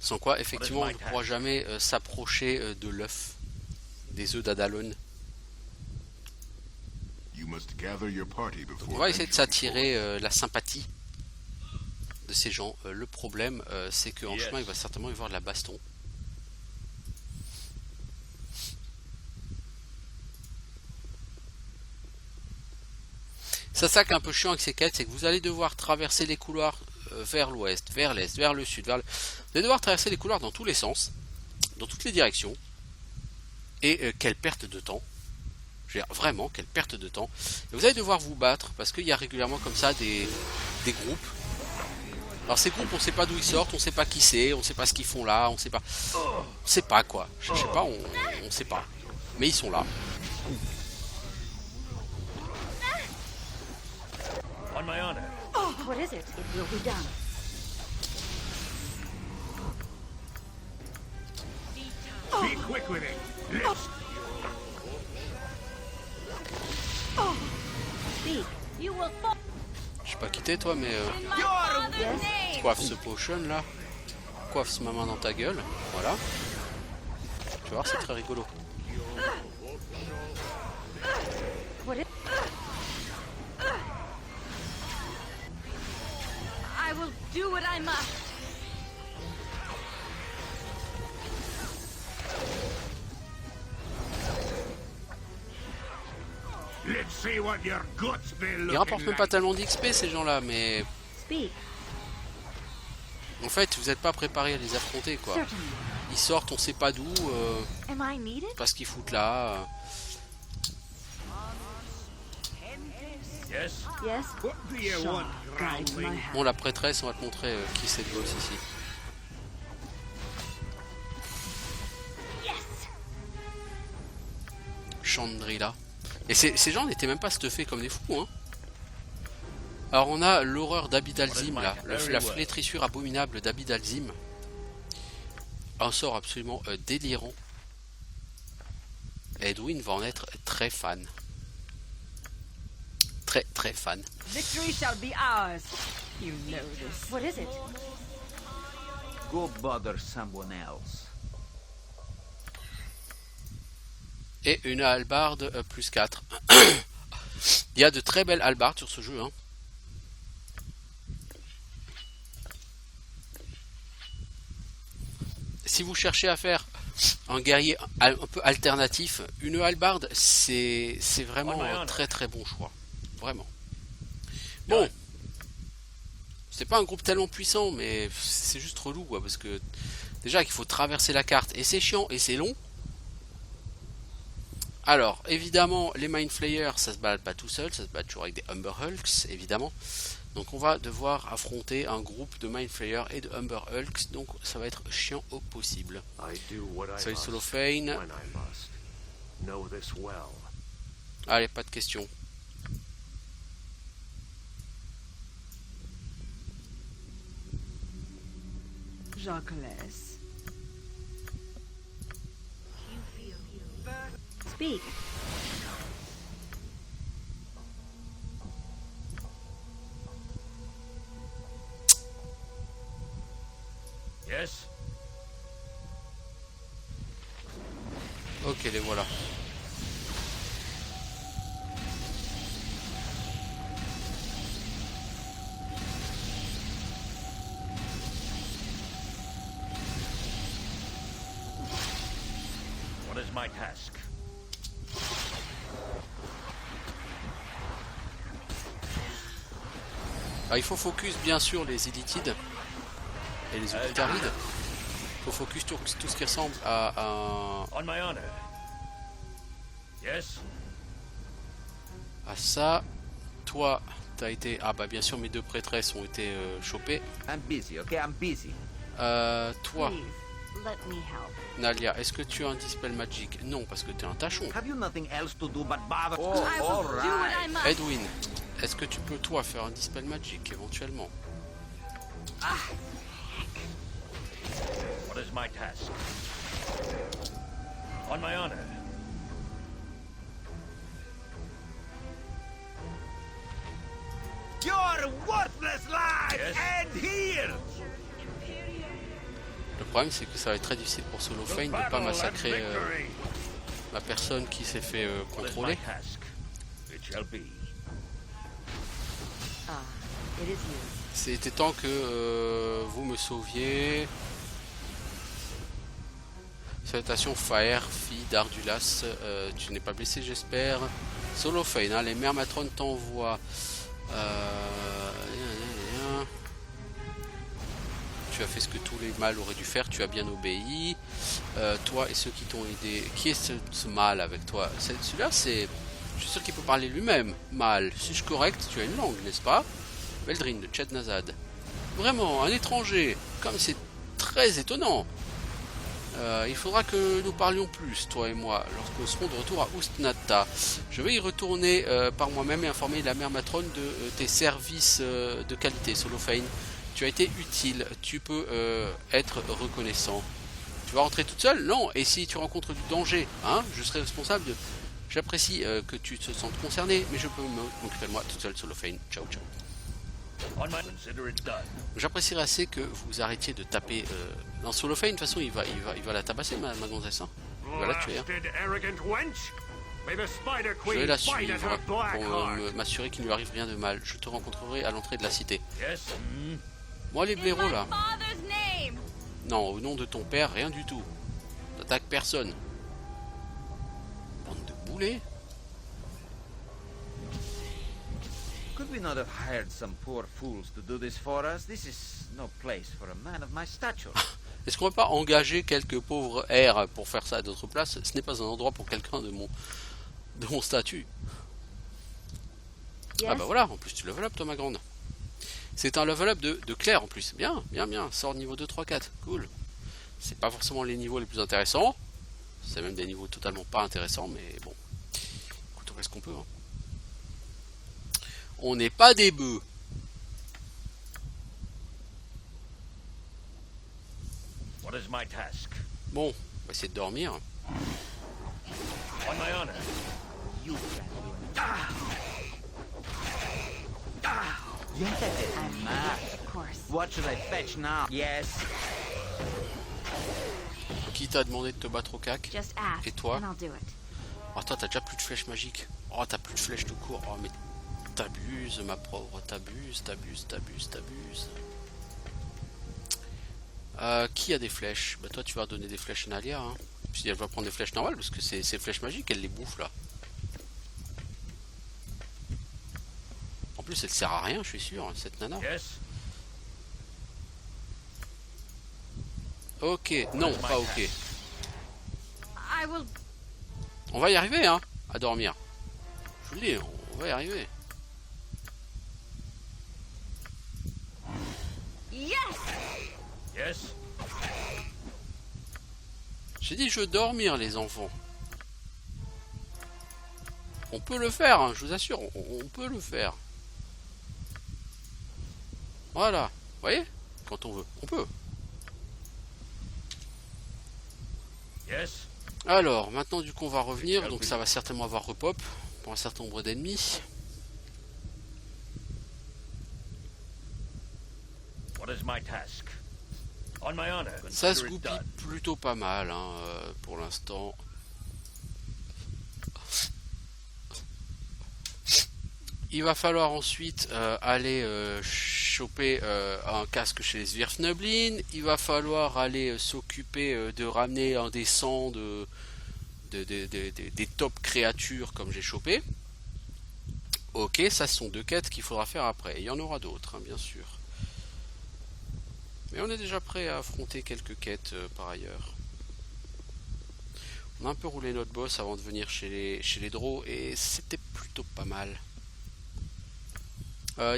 Sans quoi effectivement on ne pourra jamais s'approcher de l'œuf, des œufs d'Adalon. Donc on va essayer de s'attirer la sympathie de ces gens. Le problème c'est qu'en chemin il va certainement y avoir de la baston. C'est ça qui est un peu chiant avec ces quêtes, c'est que vous allez devoir traverser les couloirs vers l'ouest, vers l'est, vers le sud. Vous allez devoir traverser les couloirs dans tous les sens, dans toutes les directions. Et quelle perte de temps. Je veux dire, vraiment, quelle perte de temps. Et vous allez devoir vous battre, parce qu'il y a régulièrement comme ça des groupes. Alors ces groupes, on ne sait pas d'où ils sortent, on ne sait pas qui c'est, on ne sait pas ce qu'ils font là, on ne sait pas. On sait pas quoi. Je sais pas, on ne sait pas. Mais ils sont là. On my honor. Oh, what is it? It will be done. Be quick with it. Let's Speak. You will fall. Je suis pas quitté toi, mais Yes. coiffe ce potion là. Coiffe ma main dans ta gueule. Voilà. Tu vas voir, c'est très rigolo. What is? I will do what I must. let's see what your guts be Ils looking rapportent même pas like. tellement d'XP ces gens-là, mais Speak. en fait vous n'êtes pas préparés à les affronter quoi. Certainly. Ils sortent, on sait pas d'où, Am I needed? pas ce qu'ils foutent là. Yes? Yes. What do you want, Guide my groundling? hand. Bon, la prêtresse, on va te montrer qui c'est le boss ici. Yes. Chandrila. Et ces gens n'étaient même pas stuffés comme des fous, hein. Alors on a l'horreur d'Abid Alzim là, la flétrissure abominable d'Abid Alzim. Un sort absolument délirant. Edwin va en être très fan. Très très fan. Victory shall be ours. You know this. What is it? Go bother someone else. Et une hallebarde plus 4. Il y a de très belles hallebardes sur ce jeu. Hein. Si vous cherchez à faire un guerrier un peu alternatif, une hallebarde, c'est vraiment un très très bon choix. Vraiment. Bon. C'est pas un groupe tellement puissant, mais c'est juste relou, quoi, parce que déjà qu'il faut traverser la carte, et c'est chiant, et c'est long. Alors, évidemment, les Mind Flayers, ça se balade pas tout seul, ça se balade toujours avec des Humber Hulks, évidemment. Donc on va devoir affronter un groupe de Mind Flayers et de Humber Hulks, donc ça va être chiant au possible. Salut Solofane. Allez, pas de questions. Jacques-Lès. Speak. Yes? Ok, les voilà. What is my task? Alors, il faut focus bien sûr les élitides et les octarides. Il faut focus tout ce qui ressemble à On my honor. Yes? ça. Toi, t'as été... Ah bah bien sûr, mes deux prêtresses ont été chopées. I'm busy, okay? I'm busy. Toi, Please, let me help. Nalia, est-ce que tu as un Dispel Magic? Non, parce que t'es un tachon. Have you nothing else to do but bother? I will do what I must. Edwin, est-ce que tu peux toi faire un Dispel Magic éventuellement? What is my task? On my honor. Your worthless life Yes? end here! Le problème c'est que ça va être très difficile pour Solofane de ne pas massacrer la personne qui s'est fait What is my contrôler. task? It shall be. It is you. C'était temps que vous me sauviez. Salutations Faer, fille d'Ardulas. Tu n'es pas blessé j'espère. Solofane, hein, les mères matrones t'envoient. Tu as fait ce que tous les mâles auraient dû faire, tu as bien obéi. Toi et ceux qui t'ont aidé. Qui est ce mâle avec toi? Celui-là, c'est. Je suis sûr qu'il peut parler lui-même. Mâle. Suis-je correct? Tu as une langue, n'est-ce pas? Veldrin de Chad Nazad. Vraiment, un étranger. Comme c'est très étonnant. Il faudra que nous parlions plus, toi et moi, lorsque nous serons de retour à Ustnata. Je vais y retourner par moi-même et informer la mère matrone de tes services de qualité, Solofane. Tu as été utile, tu peux être reconnaissant. Tu vas rentrer toute seule? Non. Et si tu rencontres du danger, hein, je serai responsable de... J'apprécie que tu te sentes concerné, mais je peux m'occuper de moi toute seule, Solofane. Ciao, ciao. J'apprécierais assez que vous arrêtiez de taper dans Solofane. De toute façon, il va la tabasser, ma gonzesse. Hein. Il va la tuer. Hein. Je vais la suivre pour m'assurer qu'il ne lui arrive rien de mal. Je te rencontrerai à l'entrée de la cité. Moi, les blaireaux, là. Non, au nom de ton père, rien du tout. T'attaques personne. Bande de boulets. Could we not have hired some poor fools to do this for us? This is no place for a man of my stature. Est-ce qu'on va pas engager quelques pauvres airs pour faire ça à d'autres places? Ce n'est pas un endroit pour quelqu'un de mon statut. Yes? Ah bah voilà, en plus tu level up toi ma grande. C'est un level up de Claire en plus. Bien, bien, bien. Sort niveau 2, 3, 4. Cool. C'est pas forcément les niveaux les plus intéressants. C'est même des niveaux totalement pas intéressants, mais bon. Écoute, on fait ce qu'on peut. Hein. On n'est pas des bœufs. What is my task? Bon, on va essayer de dormir. On my honor. You Yes, I'm mad. Of course. What should I fetch now? Yes. Qui t'a demandé de te battre au cac? Just ask, Et toi? and I'll do it. Oh, toi, t'as déjà plus de flèches magiques. Oh, t'as plus de flèches tout court. Oh, mais t'abuses, ma pauvre. T'abuses. Qui a des flèches? Bah, toi, tu vas donner des flèches à Nalia. Hein. Puis elle va prendre des flèches normales parce que c'est flèches magiques, elle les bouffe là. En plus, elle sert à rien, je suis sûr, cette nana. Yes. Ok, non, pas ok. I will. On va y arriver, hein, à dormir. Je vous le dis, on va y arriver. Yes! Yes. J'ai dit je veux dormir, les enfants. On peut le faire, hein, je vous assure, on peut le faire. Voilà, vous voyez? Quand on veut, on peut. Yes. Alors, maintenant du coup on va revenir, donc ça va certainement avoir repop pour un certain nombre d'ennemis. What is my task? On my honor. Ça se Consider it goupille done. plutôt pas mal hein, pour l'instant. Il va falloir ensuite aller choper un casque chez les Svirfneblin. Il va falloir aller s'occuper de ramener un des sangs des top créatures comme j'ai chopé. Ok, ça ce sont deux quêtes qu'il faudra faire après. Il y en aura d'autres, hein, bien sûr. Mais on est déjà prêt à affronter quelques quêtes par ailleurs. On a un peu roulé notre boss avant de venir chez les Drow et c'était plutôt pas mal.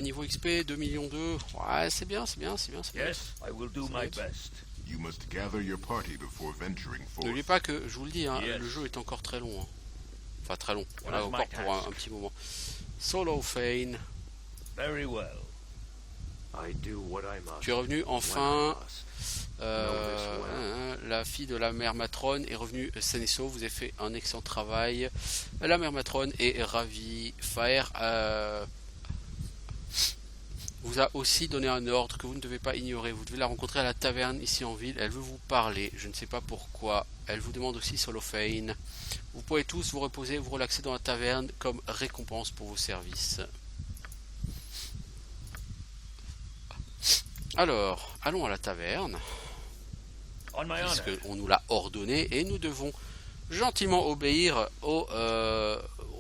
Niveau XP 2 millions 2, ouais c'est bien. Yes, I will do my best. You must gather your party before venturing forth. N'oubliez pas que, je vous le dis, hein, Yes. le jeu est encore très long. Hein. Enfin très long, on What a is encore my pour un petit moment. Solo Fane, Very well. I do what I must. tu es revenu when enfin. I must. La fille de la mère matrone est revenue saine et sauve. Vous avez fait un excellent travail. La mère matrone est ravie. Faer vous a aussi donné un ordre que vous ne devez pas ignorer. Vous devez la rencontrer à la taverne ici en ville. Elle veut vous parler. Je ne sais pas pourquoi. Elle vous demande aussi Solofane. Vous pouvez tous vous reposer, vous relaxer dans la taverne comme récompense pour vos services. Alors, allons à la taverne. On my honor. Puisqu'on nous l'a ordonné et nous devons gentiment obéir aux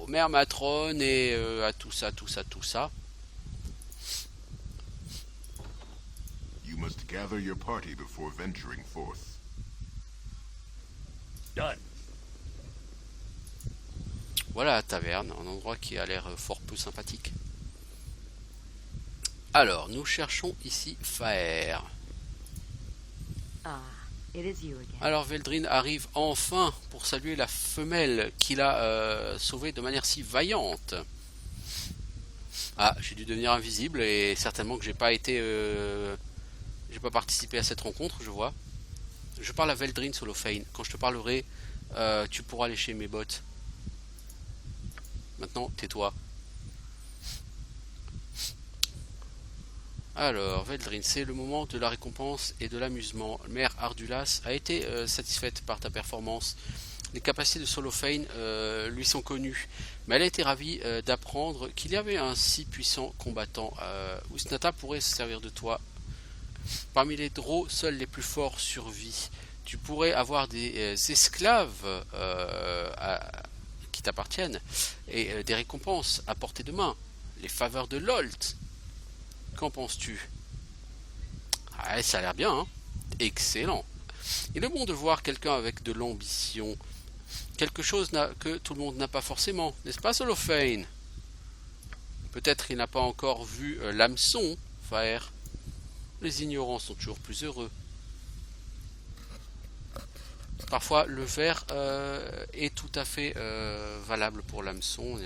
mères matrones et à tout ça. You must gather your party before venturing forth. Done. Voilà la taverne, un endroit qui a l'air fort peu sympathique. Alors, nous cherchons ici Faer. Ah, it is you again. Alors Veldrin arrive enfin pour saluer la femelle qu'il a sauvée de manière si vaillante. Ah, j'ai dû devenir invisible et certainement que j'ai pas participé à cette rencontre, je vois. Je parle à Veldrin Solofane. Quand je te parlerai, tu pourras lécher mes bottes. Maintenant, tais-toi. Alors, Veldrin, c'est le moment de la récompense et de l'amusement. Mère Ardulas a été satisfaite par ta performance. Les capacités de Solofane lui sont connues, mais elle a été ravie d'apprendre qu'il y avait un si puissant combattant. Usnata pourrait se servir de toi. Parmi les Drow, seuls les plus forts survivent. Tu pourrais avoir des esclaves qui t'appartiennent et des récompenses à portée de main. Les faveurs de Lolt. Qu'en penses-tu? Ah, ça a l'air bien, hein? Excellent. Il est bon de voir quelqu'un avec de l'ambition. Quelque chose que tout le monde n'a pas forcément, n'est-ce pas, Solofane? Peut-être il n'a pas encore vu l'hameçon, Faer. Les ignorants sont toujours plus heureux. Parfois, le ver est tout à fait valable pour l'hameçon.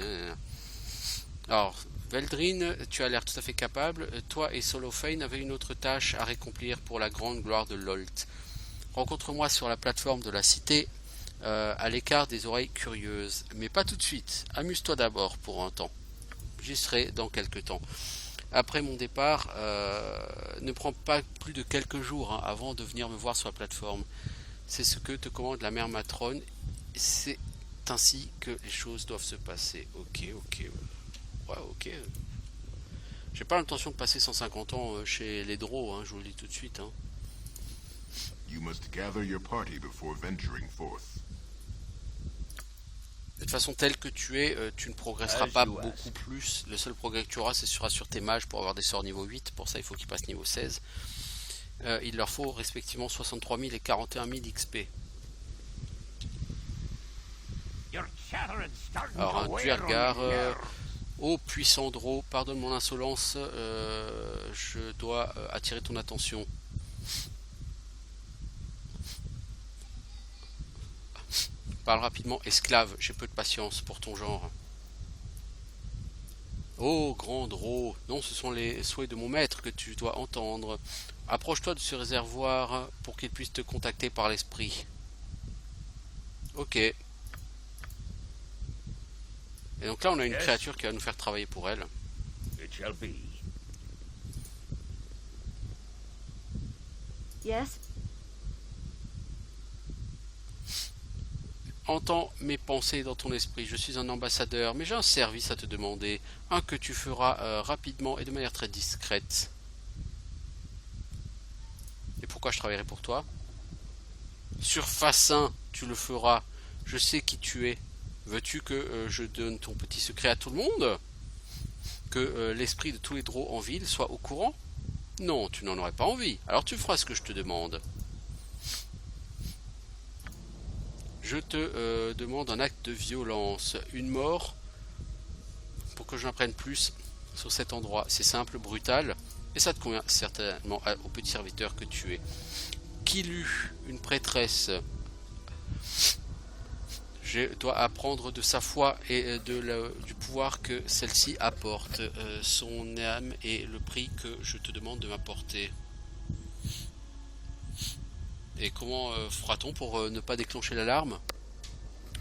Alors, Veldrin, tu as l'air tout à fait capable. Toi et Solofane avez une autre tâche à accomplir pour la grande gloire de Lolt. Rencontre-moi sur la plateforme de la cité, à l'écart des oreilles curieuses. Mais pas tout de suite. Amuse-toi d'abord pour un temps. J'y serai dans quelques temps. Après mon départ, ne prends pas plus de quelques jours avant de venir me voir sur la plateforme. C'est ce que te commande la mère matrone. C'est C'est ainsi que les choses doivent se passer. Ok. Ouais, ok. J'ai pas l'intention de passer 150 ans chez les Drow, hein, je vous le dis tout de suite. Hein. You must gather your party before venturing forth. De toute façon, tel que tu es, tu ne progresseras pas beaucoup plus. Le seul progrès que tu auras, c'est sur tes mages pour avoir des sorts niveau 8. Pour ça, il faut qu'ils passent niveau 16. Il leur faut respectivement 63 000 et 41 000 XP. Alors, un Duergar. Oh, puissant Drow, pardonne mon insolence. Je dois attirer ton attention. Parle rapidement, esclave, j'ai peu de patience pour ton genre. Oh, grand Drow, non, ce sont les souhaits de mon maître que tu dois entendre. Approche-toi de ce réservoir pour qu'il puisse te contacter par l'esprit. Ok. Et donc là, on a une créature qui va nous faire travailler pour elle. It shall be. Yes? Entends mes pensées dans ton esprit. Je suis un ambassadeur, mais j'ai un service à te demander. Un que tu feras rapidement et de manière très discrète. Et pourquoi je travaillerai pour toi? Sur Facin, tu le feras. Je sais qui tu es. Veux-tu que je donne ton petit secret à tout le monde? Que l'esprit de tous les Drow en ville soit au courant? Non, tu n'en aurais pas envie. Alors tu feras ce que je te demande. Je te demande un acte de violence, une mort, pour que j'en apprenne plus sur cet endroit. C'est simple, brutal, et ça te convient certainement au petit serviteur que tu es. Kilu, une prêtresse. Je dois apprendre de sa foi et du pouvoir que celle-ci apporte. Son âme est le prix que je te demande de m'apporter. Et comment fera-t-on pour ne pas déclencher l'alarme?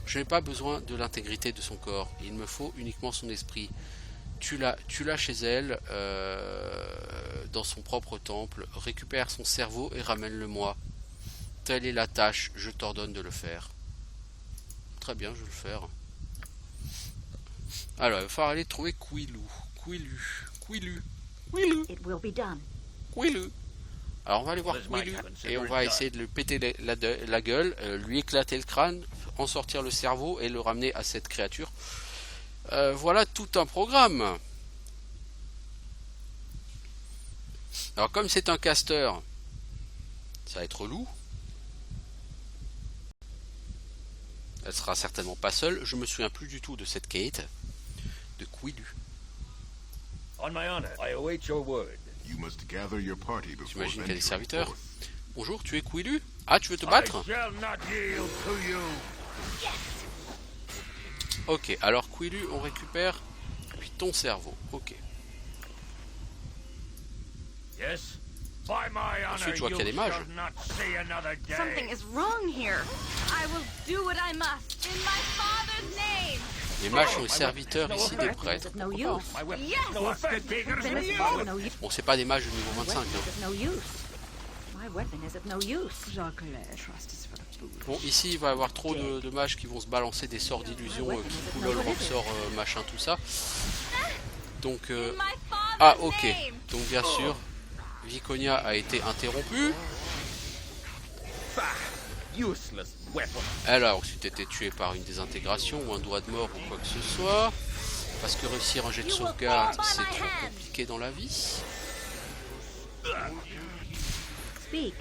Je n'ai pas besoin de l'intégrité de son corps. Il me faut uniquement son esprit. Tu l'as chez elle, dans son propre temple. Récupère son cerveau et ramène-le-moi. Telle est la tâche. Je t'ordonne de le faire. Très bien, je vais le faire. Alors, il va falloir aller trouver Quilu. It will be done. Quilu. Alors on va aller voir Quilu et on va essayer de lui péter la gueule, lui éclater le crâne, en sortir le cerveau et le ramener à cette créature. Voilà tout un programme. Alors comme c'est un caster, ça va être loup. Elle sera certainement pas seule. Je me souviens plus du tout de cette Kate, de Quilu. On my honor, I await your word. You must gather your party before J'imagine qu'elle est venturing serviteur. forth. Bonjour, tu es Quilu? Ah, tu veux te battre? I shall not yield to you. Ok, alors Quilu, on récupère puis ton cerveau. Ok. Yes? By my honor, Ensuite, je vois qu'il y a des you mages. shall not see another day. Something is wrong here. I will do what I must in my father's name. Les mages sont les serviteurs ici des prêtres. Of no use. My weapon. Yes. No effect bigger Then than it's you. of no use. Bon, c'est pas des mages de niveau 25. Weapon is Hein. of no use. My weapon is of no use. Trust is for the fool. Bon, ici, il va y avoir trop de mages qui vont se balancer des sorts d'illusion, qui coulent leur sort, machin, tout ça. Donc, In my father's ah, ok. name. Donc, bien sûr, Viconia a été interrompue. Useless weapon. Elle a ensuite été tuée par une désintegration ou un doigt de mort ou quoi que ce soit. Parce que réussir un jet de sauvegarde, c'est trop compliqué dans la vie. Speak.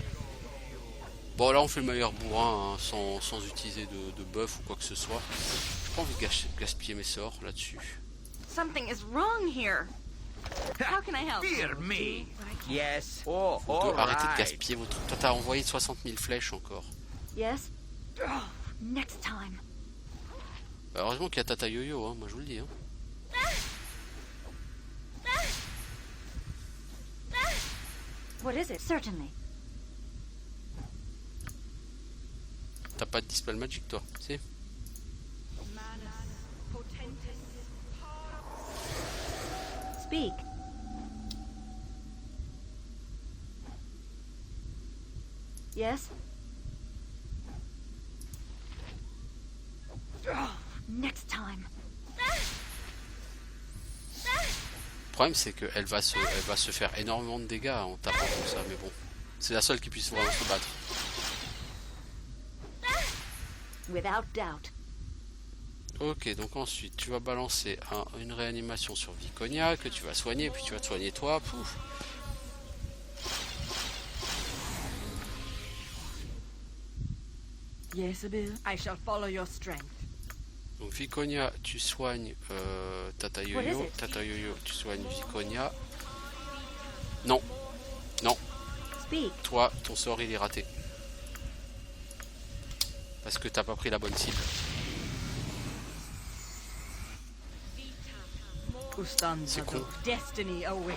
Bon, là, on fait le meilleur bourrin, hein, sans utiliser de buff ou quoi que ce soit. J'ai pas envie de gaspiller mes sorts là-dessus. Something is wrong here. How can I help? Fear me. Yes. Oh, Vous all devez arrêter de right. gaspiller vos trucs. Toi, t'as envoyé 60 000 flèches encore. Yes. Oh, next time. Bah, heureusement qu'il y a Tata Yo-Yo, hein, moi je vous le dis. Hein. What is it? Certainly. T'as pas de Dispel Magic, toi, si? Speak. Yes. Next time. Le problème c'est qu'elle va se faire énormément de dégâts en tapant comme ça, mais bon. C'est la seule qui puisse vraiment se battre. Without doubt. Ok, donc ensuite tu vas balancer une réanimation sur Viconia que tu vas soigner, puis tu vas te soigner toi. Pouf. Yes, Abil. I shall follow your strength. Donc Viconia, tu soignes Tata Yo-Yo. Tata Yo-Yo, tu soignes Viconia. Non. Non. Speak. Toi, ton sort il est raté. Parce que t'as pas pris la bonne cible. C'est con. Destiny awaits.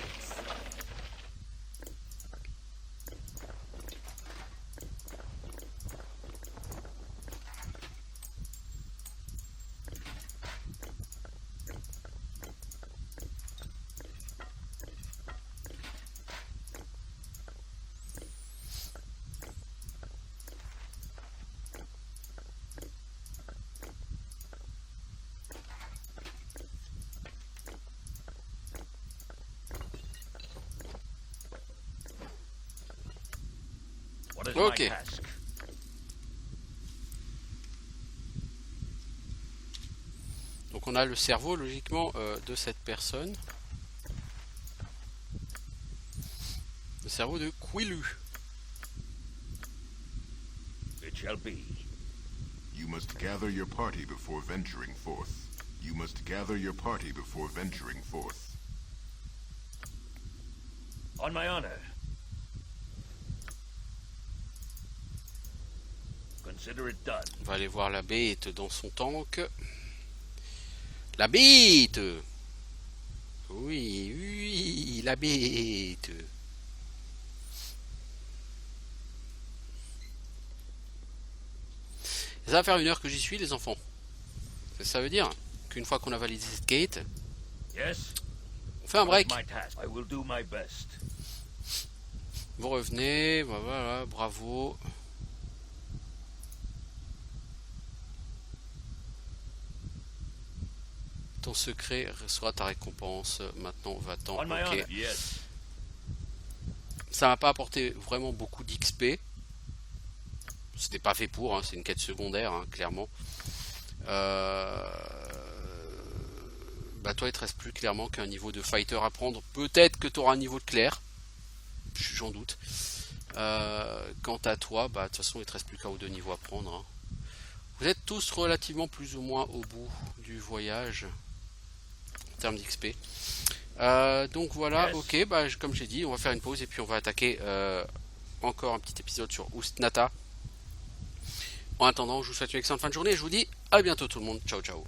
Ok. Donc on a le cerveau logiquement de cette personne. Le cerveau de Quilu. It shall be. You must gather your party before venturing forth. You must gather your party before venturing forth. On my honor. Consider it done. On va aller voir la bête dans son tank. La bête! Oui, oui, la bête. Et ça va faire 1 heure que j'y suis, les enfants. Ça veut dire qu'une fois qu'on a validé cette gate, Yes. on fait un break. My task. I will do my best. Vous revenez, voilà, bravo. Ton secret sera ta récompense. Maintenant, va-t'en. On my Ok. honor. Yes. Ça m'a pas apporté vraiment beaucoup d'XP. C'était pas fait pour, hein, c'est une quête secondaire, hein, clairement. Bah toi, il te reste plus clairement qu'un niveau de fighter à prendre. Peut-être que tu auras un niveau de clerc. J'en doute. Quant à toi, bah de toute façon, il te reste plus qu'un ou 2 niveaux à prendre. Hein. Vous êtes tous relativement plus ou moins au bout du voyage en termes d'XP. Donc voilà, Yes. ok, bah, comme j'ai dit, on va faire une pause et puis on va attaquer encore un petit épisode sur Ustnata. En attendant, je vous souhaite une excellente fin de journée et je vous dis à bientôt tout le monde. Ciao ciao.